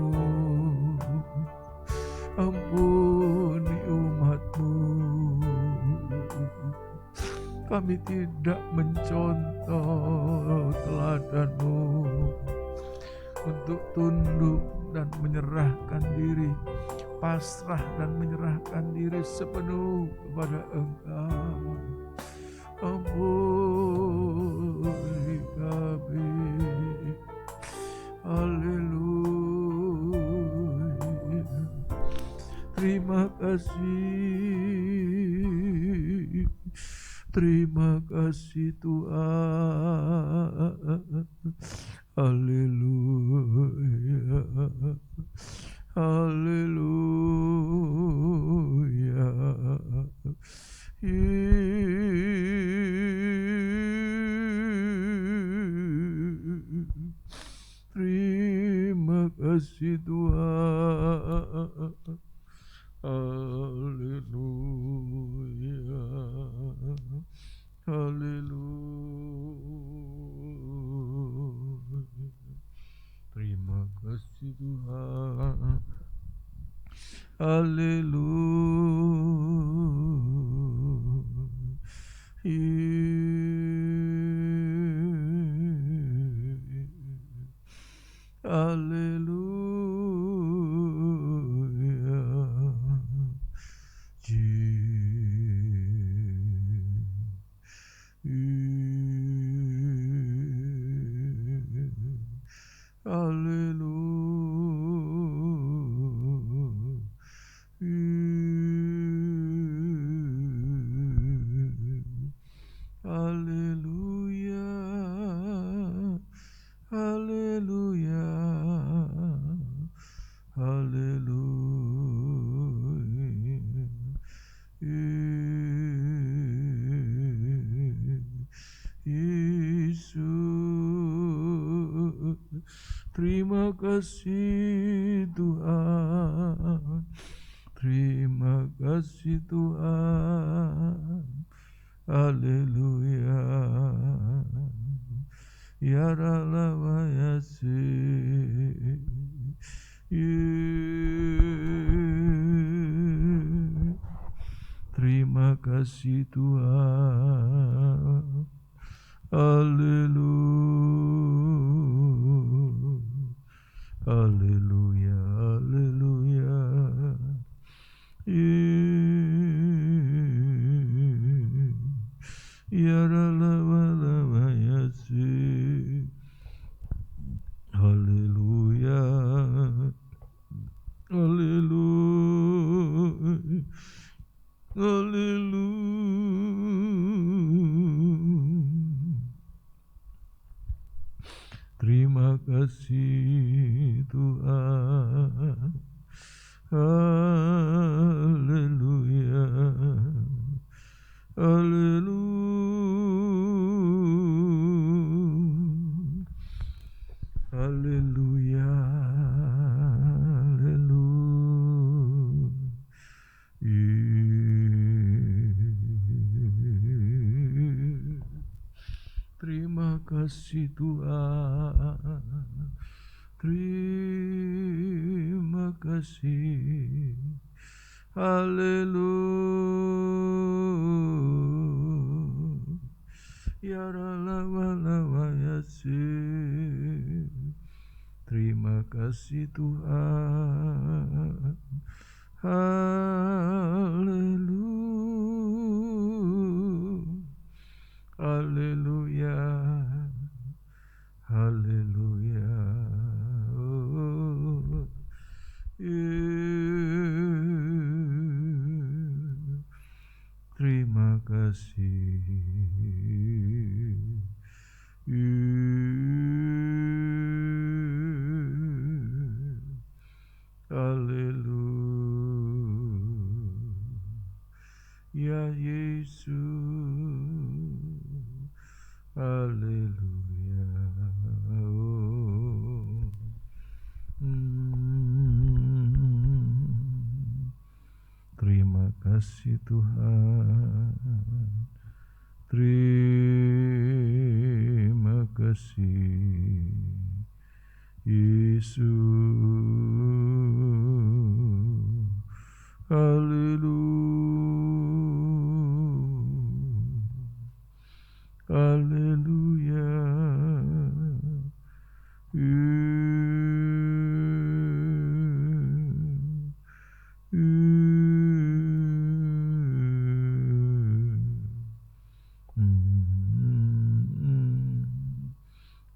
ampuni umat-Mu. Kami tidak mencontoh teladan-Mu untuk tunduk dan menyerahkan diri, pasrah dan menyerahkan diri sepenuh kepada Engkau. Ampuni kami. Haleluya. Terima kasih. Terima kasih Tuhan. Haleluya. Haleluya. Terima kasih Tuhan. Haleluya. Haleluya. Terima kasih Tuhan. Haleluya. Haleluya. Haleluya. Yesus, terima kasih Tuhan. Terima kasih Tuhan. Haleluya. Ya Rala Yasi. Terima kasih Tuhan. Haleluya. Haleluya. Haleluya. Ya Rala Yasi. Haleluya. Haleluya. Haleluya. Terima kasih Tuhan. Haleluya. Haleluya. Haleluya. Haleluya. Terima kasih Tuhan. Terima kasih. Haleluya. Ya Ralawa Yasih. Terima kasih Tuhan. Haleluya. Haleluya. Haleluya. Terima kasih. Haleluya. Ya Yesus. Haleluya. Terima kasih Tuhan. Terima kasih Yesus. Haleluya. Haleluya.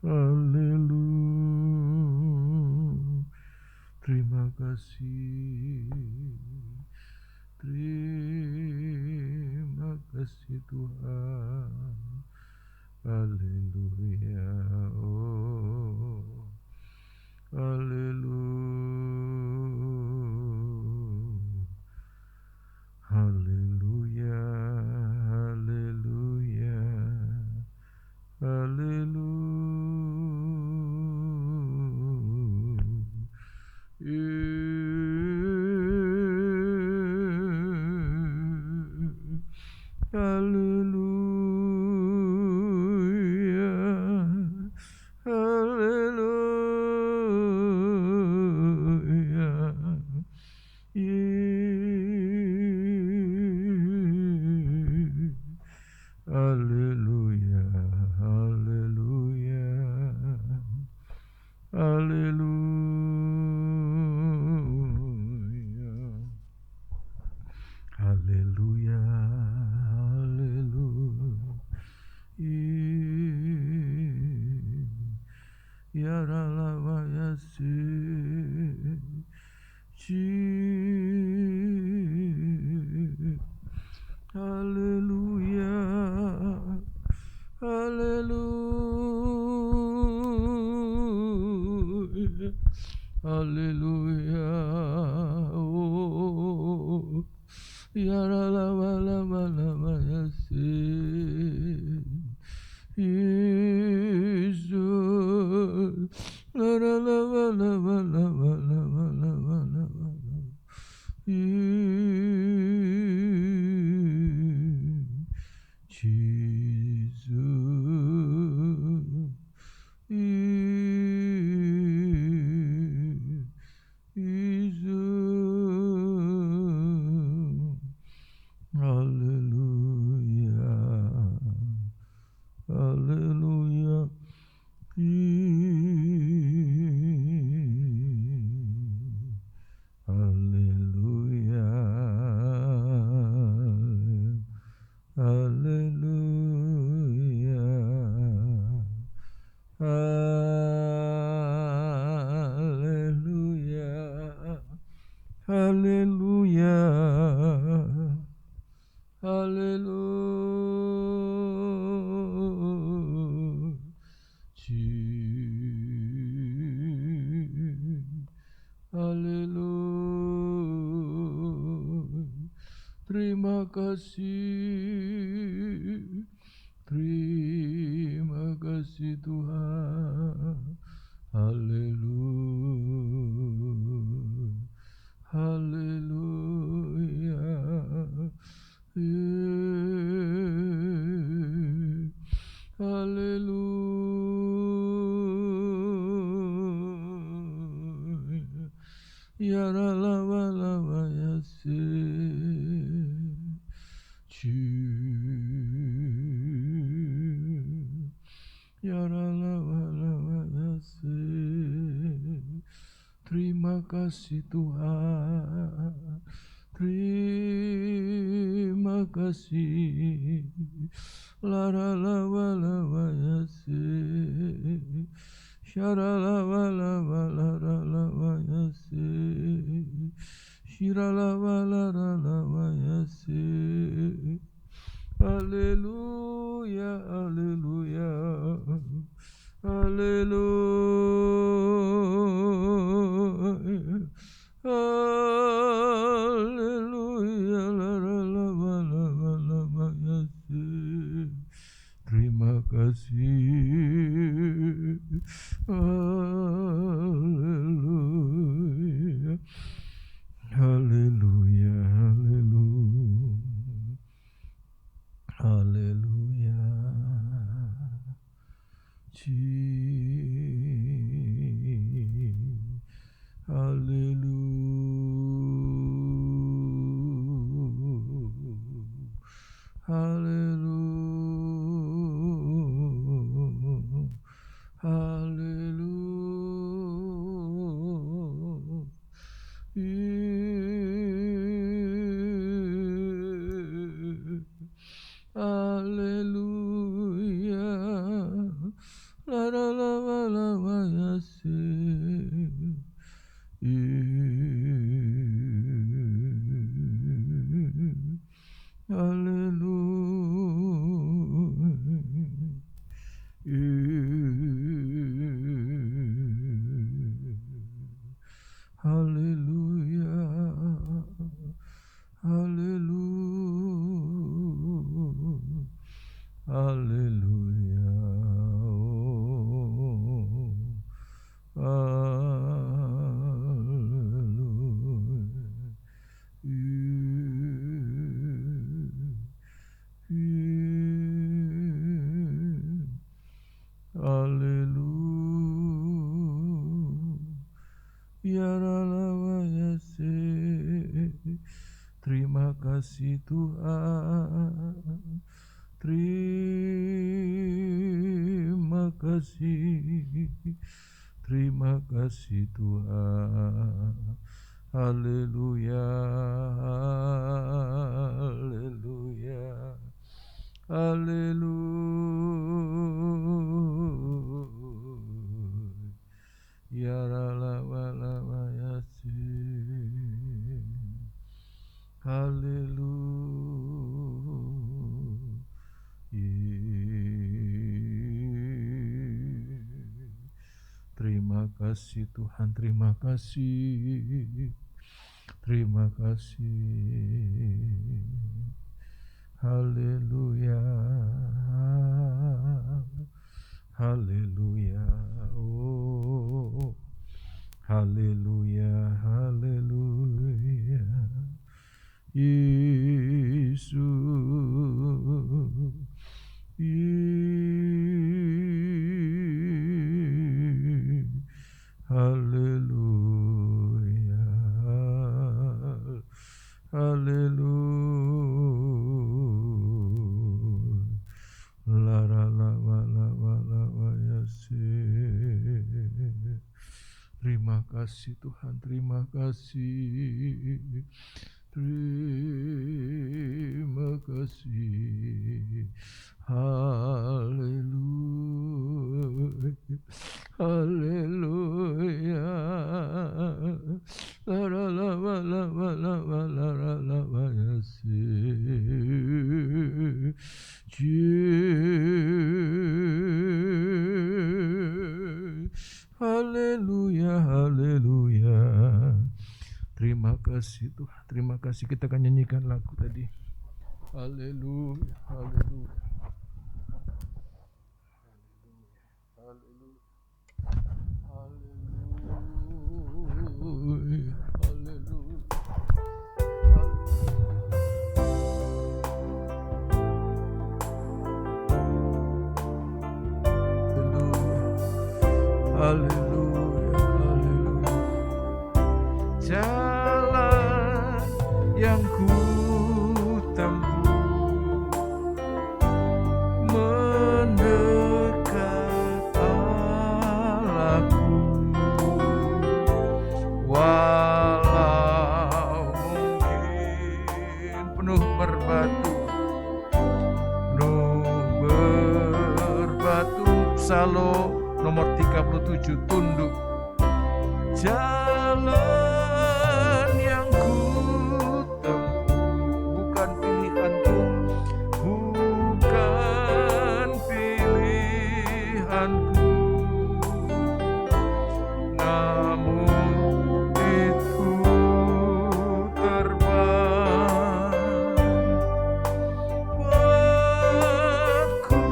Haleluya. Terima kasih. Terima kasih Tuhan. Haleluya. Oh. Haleluya. Haleluya. Haleluya. Haleluya. Haleluya. Haleluya. Haleluya. Haleluya. Haleluya. Haleluya. Ya Ralawa Yasih. Haleluya. Haleluya. Haleluya. Oh. Ya Ralawa Yasih. Yesus. Jesus. Terima kasih. Terima kasih Tuhan. Haleluya. Haleluya. Haleluya. Ya lava ya se. Ya lava ya se. Terima kasih Tuhan. Terima kasih. Lara lava ya se. Shara lava lara ya se. Shira lava ya se. Haleluya, haleluya. Haleluya. Haleluya. Lava ya se. Terima kasih. Haleluya. Haleluya. Haleluya. Haleluya. Haleluya. Haleluya. Haleluya. Lava ya se. Haleluya. Haleluya. Haleluya. Terima kasih Tuhan. Terima kasih. Terima kasih Tuhan. Haleluya. Haleluya. Haleluya. Ya lava ya se. Haleluya. Terima kasih Tuhan, terima kasih. Terima kasih. Haleluya. Haleluya. Oh. Haleluya. Haleluya. Yesus. Haleluya. Haleluya. Lava ya se. Terima kasih Tuhan, terima kasih. Terima kasih. Haleluya. Haleluya. Lava ya se. Haleluya, haleluya. Terima kasih Tuhan, terima kasih. Kita akan nyanyikan lagu tadi. Haleluya, haleluya. Haleluya. Haleluya. Haleluya. Haleluya, haleluya. Jalan yang ku tempuh mendekat Allahku, walau mungkin penuh berbatu, Psalm nomor 37, tunduk. Jalan yang ku tempuh bukan pilihanku, bukan pilihanku, namun itu terbang buatku.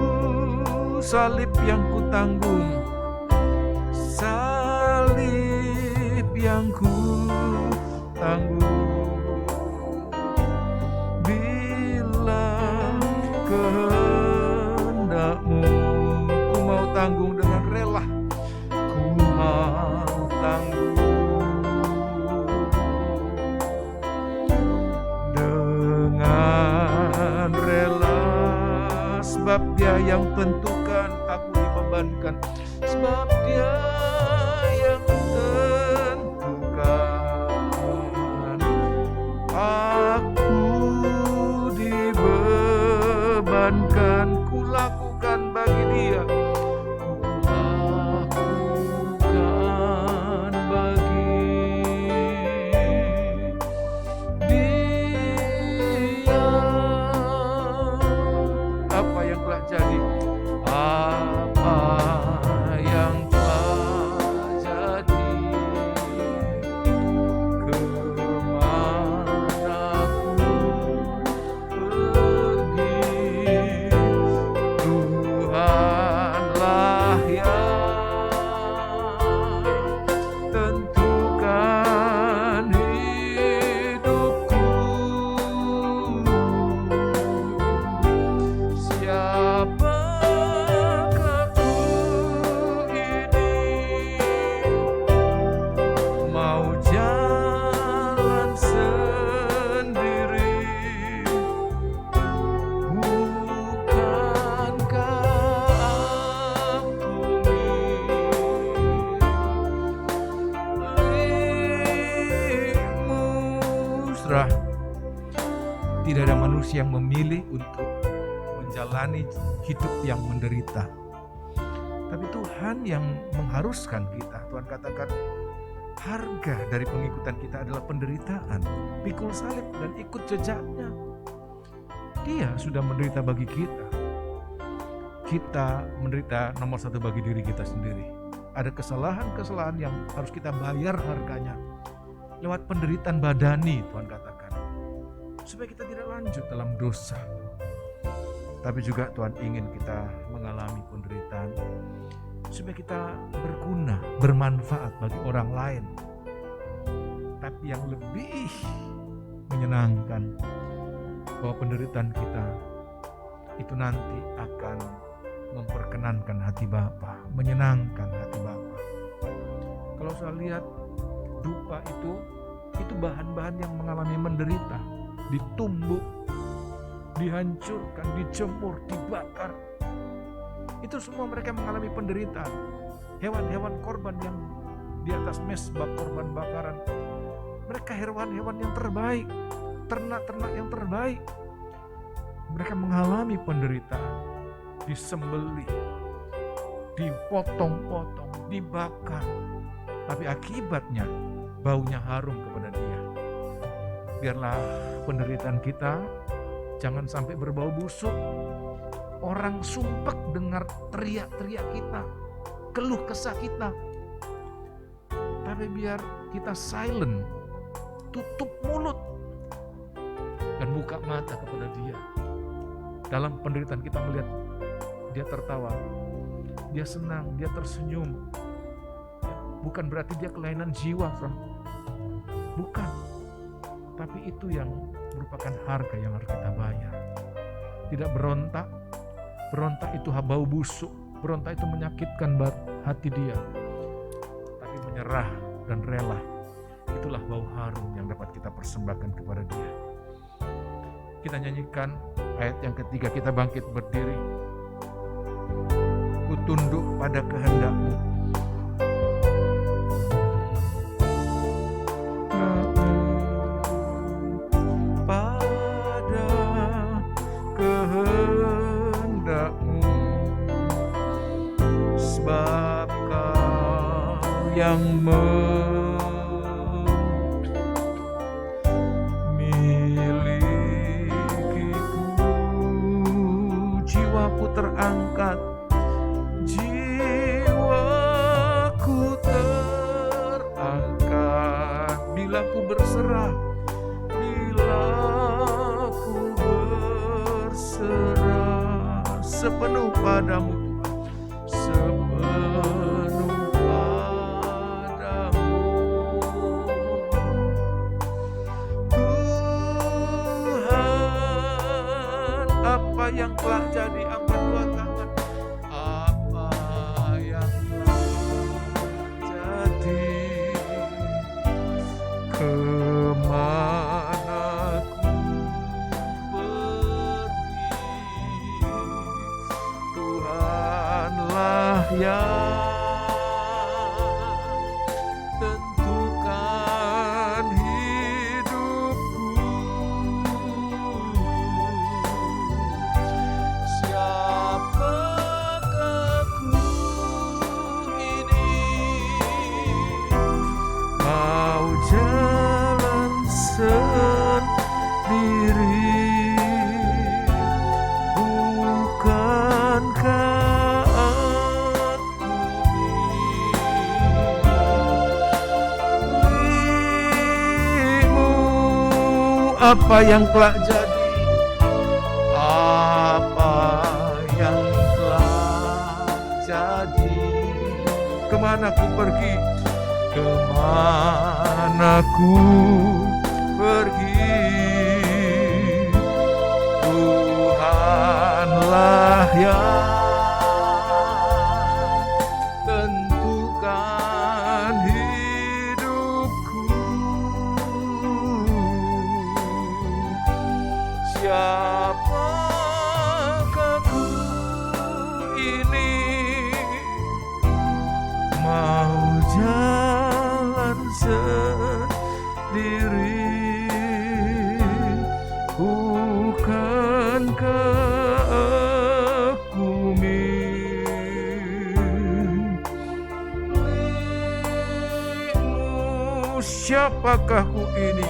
Salib yang ku tanggung, salib yang ku tanggung, bila kehendakmu, ku mau tanggung dengan rela, ku mau tanggung dengan rela, sebab Dia yang tentukan, aku dibebankan, sebab Dia yang tentukan, aku dibebankan, ku lakukan bagi Dia, ku lakukan bagi Dia. Apa yang telah jadi, apa yang telah jadi, kemana ku pergi, Tuhanlah yang tentukan hidupku. Siapakah ku ini, mau jalan sendiri, bukankah ampunimu musrah. Tidak ada manusia yang memilih untuk menjalani hidup yang menderita, tapi Tuhan yang mengharuskan kita. Tuhan katakan harga dari pengikutan kita adalah penderitaan, pikul salib dan ikut jejaknya. Dia sudah menderita bagi kita. Kita menderita nomor satu bagi diri kita sendiri. Ada kesalahan-kesalahan yang harus kita bayar harganya lewat penderitaan badani, Tuhan katakan, supaya kita tidak lanjut dalam dosa. Tapi juga Tuhan ingin kita mengalami penderitaan supaya kita berguna, bermanfaat bagi orang lain. Tapi yang lebih menyenangkan, bahwa penderitaan kita itu nanti akan memperkenankan hati Bapa, menyenangkan hati Bapa. Kalau saya lihat dupa itu bahan-bahan yang mengalami menderita, ditumbuk, dihancurkan, dijemur, dibakar. Itu semua mereka mengalami penderitaan. Hewan-hewan korban yang di atas mezbah korban bakaran, mereka hewan-hewan yang terbaik, ternak-ternak yang terbaik. Mereka mengalami penderitaan, disembelih, dipotong-potong, dibakar. Tapi akibatnya baunya harum kepada Dia. Biarlah penderitaan kita jangan sampai berbau busuk. Orang sumpek dengar teriak-teriak kita, keluh kesah kita. Tapi biar kita silent, tutup mulut. Dan buka mata kepada Dia. Dalam penderitaan kita melihat Dia tertawa, Dia senang, Dia tersenyum. Bukan berarti Dia kelainan jiwa, bukan. Tapi itu yang merupakan harga yang harus kita bayar. Tidak berontak, berontak itu bau busuk, berontak itu menyakitkan hati Dia. Tapi menyerah dan rela, itulah bau harum yang dapat kita persembahkan kepada Dia. Kita nyanyikan ayat yang ketiga, kita bangkit berdiri. Ku tunduk pada kehendak-Mu. Pada kehendak-Mu, sebab Kau yang jiwaku terangkat, jiwaku terangkat, bila ku berserah, bila ku berserah sepenuh padamu Tuhan, sepenuh padamu Tuhan. Apa yang telah jadi, angkat dua tangan. Apa yang telah jadi, kemana ku pergi, Tuhanlah yang tentukan hidupku. Siapakah ku ini, mau jalan sendiri, bukankah aku milikmu? Apa yang telah jadi, apa yang telah jadi, kemana ku pergi, kemana ku pergi, Tuhanlah yang tentukan hidupku. Siapakah ku ini, mau jalan sendiri, bukankah aku milikmu? Siapakah ku ini,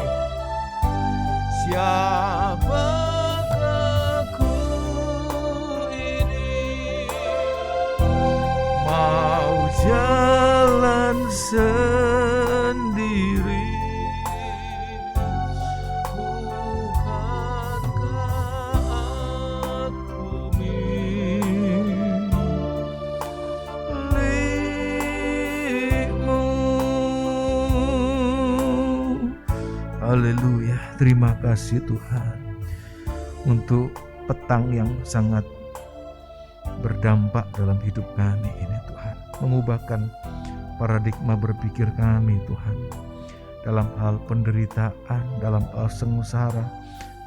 siapakah ku ini, mau jalan sendiri, bukankah aku milikmu? Haleluya, terima kasih Tuhan untuk petang yang sangat berdampak dalam hidup kami ini Tuhan, mengubahkan paradigma berpikir kami Tuhan, dalam hal penderitaan, dalam hal sengsara,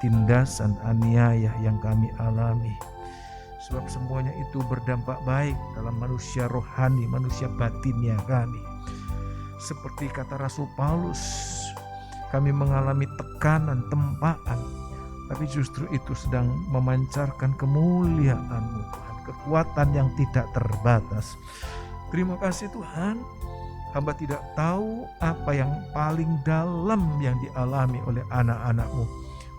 tindasan aniaya yang kami alami. Sebab semuanya itu berdampak baik dalam manusia rohani, manusia batinnya kami. Seperti kata Rasul Paulus, kami mengalami tekanan, tempaan, tapi justru itu sedang memancarkan kemuliaan-Mu Tuhan, kekuatan yang tidak terbatas. Terima kasih Tuhan, hamba tidak tahu apa yang paling dalam yang dialami oleh anak-anak-Mu.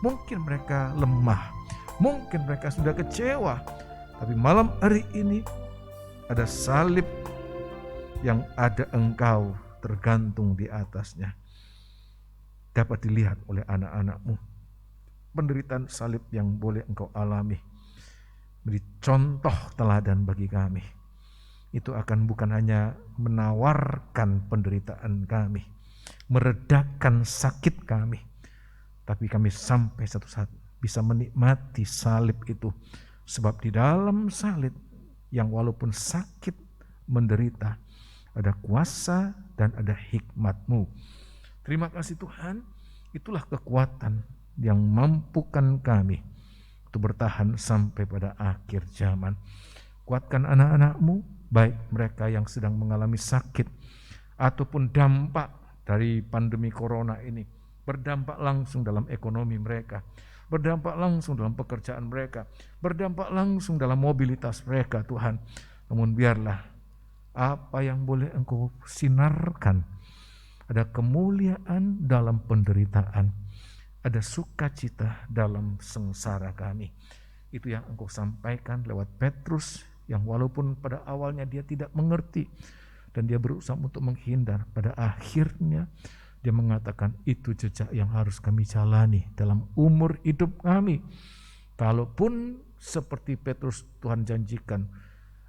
Mungkin mereka lemah, mungkin mereka sudah kecewa, tapi malam hari ini ada salib yang ada Engkau tergantung di atasnya. Dapat dilihat oleh anak-anak-Mu. penderitaan salib yang boleh Engkau alami. Beri contoh teladan bagi kami. Itu akan bukan hanya menawarkan penderitaan kami, meredakan sakit kami, tapi kami sampai satu saat bisa menikmati salib itu. Sebab di dalam salib yang walaupun sakit, menderita, ada kuasa dan ada hikmat-Mu. Terima kasih Tuhan, itulah kekuatan yang mampukan kami untuk bertahan sampai pada akhir zaman. Kuatkan anak-anak-Mu, baik mereka yang sedang mengalami sakit ataupun dampak dari pandemi corona ini, berdampak langsung dalam ekonomi mereka, berdampak langsung dalam pekerjaan mereka, berdampak langsung dalam mobilitas mereka Tuhan. Namun biarlah apa yang boleh Engkau sinarkan, ada kemuliaan dalam penderitaan, ada sukacita dalam sengsara kami. Itu yang Engkau sampaikan lewat Petrus, yang walaupun pada awalnya dia tidak mengerti dan dia berusaha untuk menghindar, pada akhirnya dia mengatakan itu jejak yang harus kami jalani dalam umur hidup kami. Kalaupun seperti Petrus, Tuhan janjikan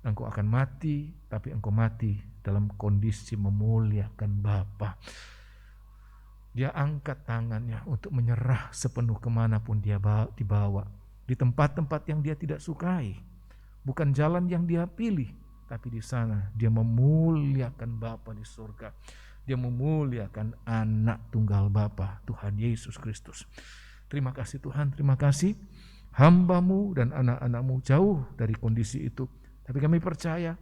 engkau akan mati, tapi engkau mati dalam kondisi memuliakan Bapa. Dia angkat tangannya untuk menyerah sepenuh kemanapun dia dibawa, di tempat-tempat yang dia tidak sukai, bukan jalan yang dia pilih, tapi di sana dia memuliakan Bapa di surga. Dia memuliakan anak tunggal Bapa, Tuhan Yesus Kristus. Terima kasih Tuhan, terima kasih. Hamba-Mu dan anak-anak-Mu jauh dari kondisi itu. Tapi kami percaya,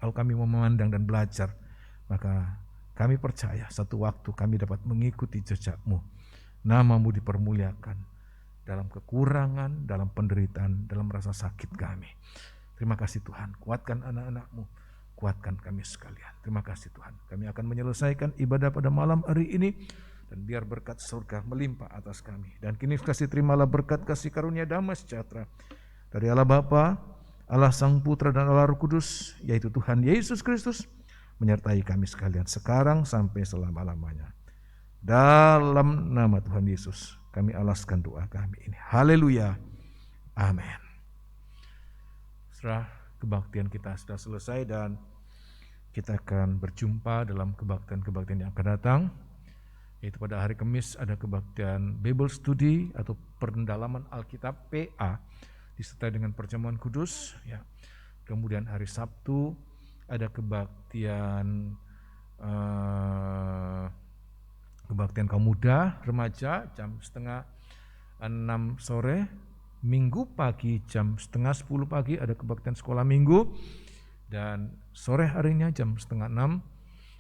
kalau kami mau memandang dan belajar, maka kami percaya satu waktu kami dapat mengikuti jejak-Mu. Nama-Mu dipermuliakan dalam kekurangan, dalam penderitaan, dalam rasa sakit kami. Terima kasih Tuhan, kuatkan anak-anak-Mu. Kuatkan kami sekalian. Terima kasih Tuhan. Kami akan menyelesaikan ibadah pada malam hari ini. Dan biar berkat surga melimpah atas kami. Dan kini kasih terimalah berkat kasih karunia damai sejahtera dari Allah Bapa, Allah Sang Putra dan Allah Roh Kudus, yaitu Tuhan Yesus Kristus, menyertai kami sekalian sekarang sampai selama-lamanya. Dalam nama Tuhan Yesus kami alaskan doa kami ini. Haleluya. Amin. Setelah kebaktian kita sudah selesai dan kita akan berjumpa dalam kebaktian-kebaktian yang akan datang. Yaitu pada hari Kamis ada kebaktian Bible Study atau pendalaman Alkitab PA disertai dengan perjamuan kudus. Ya. Kemudian hari Sabtu ada kebaktian kaum muda, remaja jam 5:30 sore. Minggu pagi jam 5:30 pagi ada kebaktian sekolah minggu, dan sore harinya jam 5:30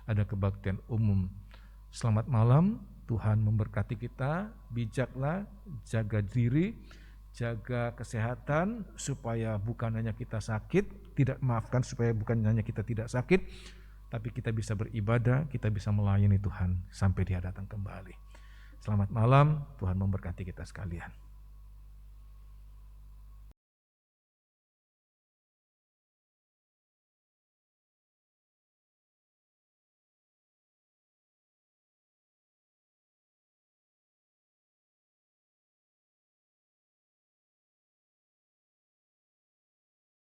ada kebaktian umum. Selamat malam, Tuhan memberkati kita, bijaklah, jaga diri, jaga kesehatan supaya bukan hanya kita sakit, supaya bukan hanya kita tidak sakit, tapi kita bisa beribadah, kita bisa melayani Tuhan sampai Dia datang kembali. Selamat malam, Tuhan memberkati kita sekalian.